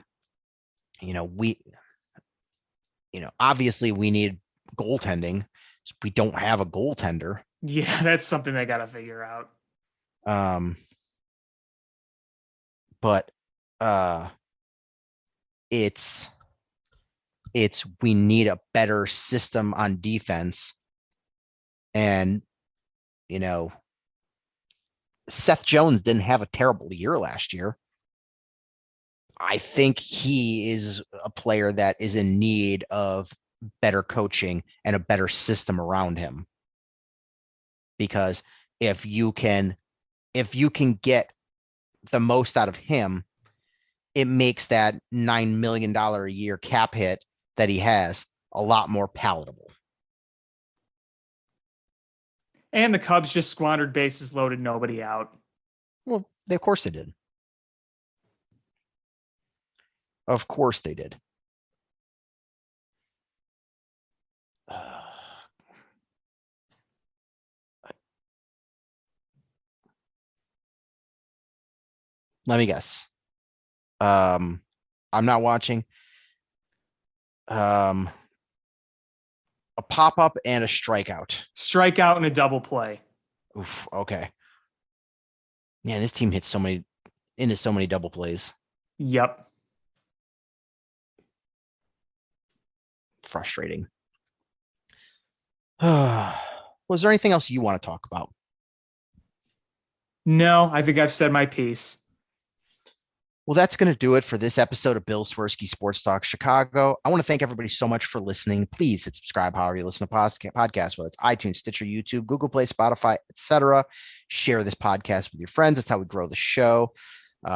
obviously we need goaltending. We don't have a goaltender. Yeah, that's something they got to figure out. But it's we need a better system on defense. And, Seth Jones didn't have a terrible year last year. I think he is a player that is in need of better coaching and a better system around him. Because if you can get the most out of him, it makes that $9 million a year cap hit that he has a lot more palatable. And the Cubs just squandered bases loaded, nobody out. Well, of course they did. Of course they did. Let me guess. I'm not watching. A pop-up and a strikeout. Strikeout and a double play. Oof, okay. Man, this team hits into so many double plays. Yep. Frustrating. Was there anything else you want to talk about? No, I think I've said my piece. Well, that's going to do it for this episode of Bill Swerski Sports Talk Chicago. I want to thank everybody so much for listening. Please hit subscribe however you listen to podcasts, whether it's iTunes, Stitcher, YouTube, Google Play, Spotify, etc. Share this podcast with your friends. That's how we grow the show.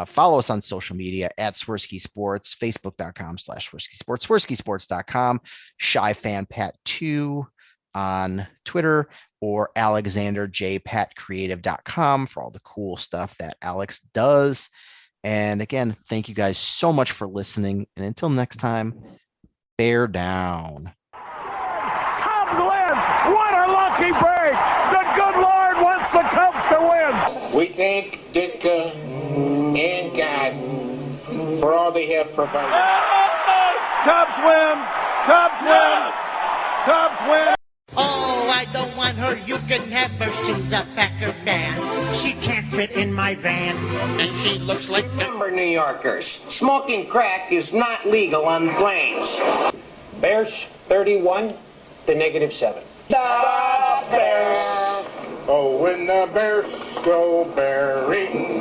Follow us on social media at Swerski Sports, Facebook.com/Swerski Sports, SwerskiSports.com, Shy Fan Pat 2 on Twitter, or AlexanderJPatCreative.com for all the cool stuff that Alex does. And again, thank you guys so much for listening. And until next time, bear down. Cubs win! What a lucky break! The good Lord wants the Cubs to win! We thank Ditka and God for all they have provided. Cubs win! Cubs win! Cubs win! Oh, I don't want her. You can have her. She's a Packer fan. She can't fit in my van. And she looks like number New Yorkers. Smoking crack is not legal on planes. Bears 31 to -7. The Bears. Oh, when the Bears go bearing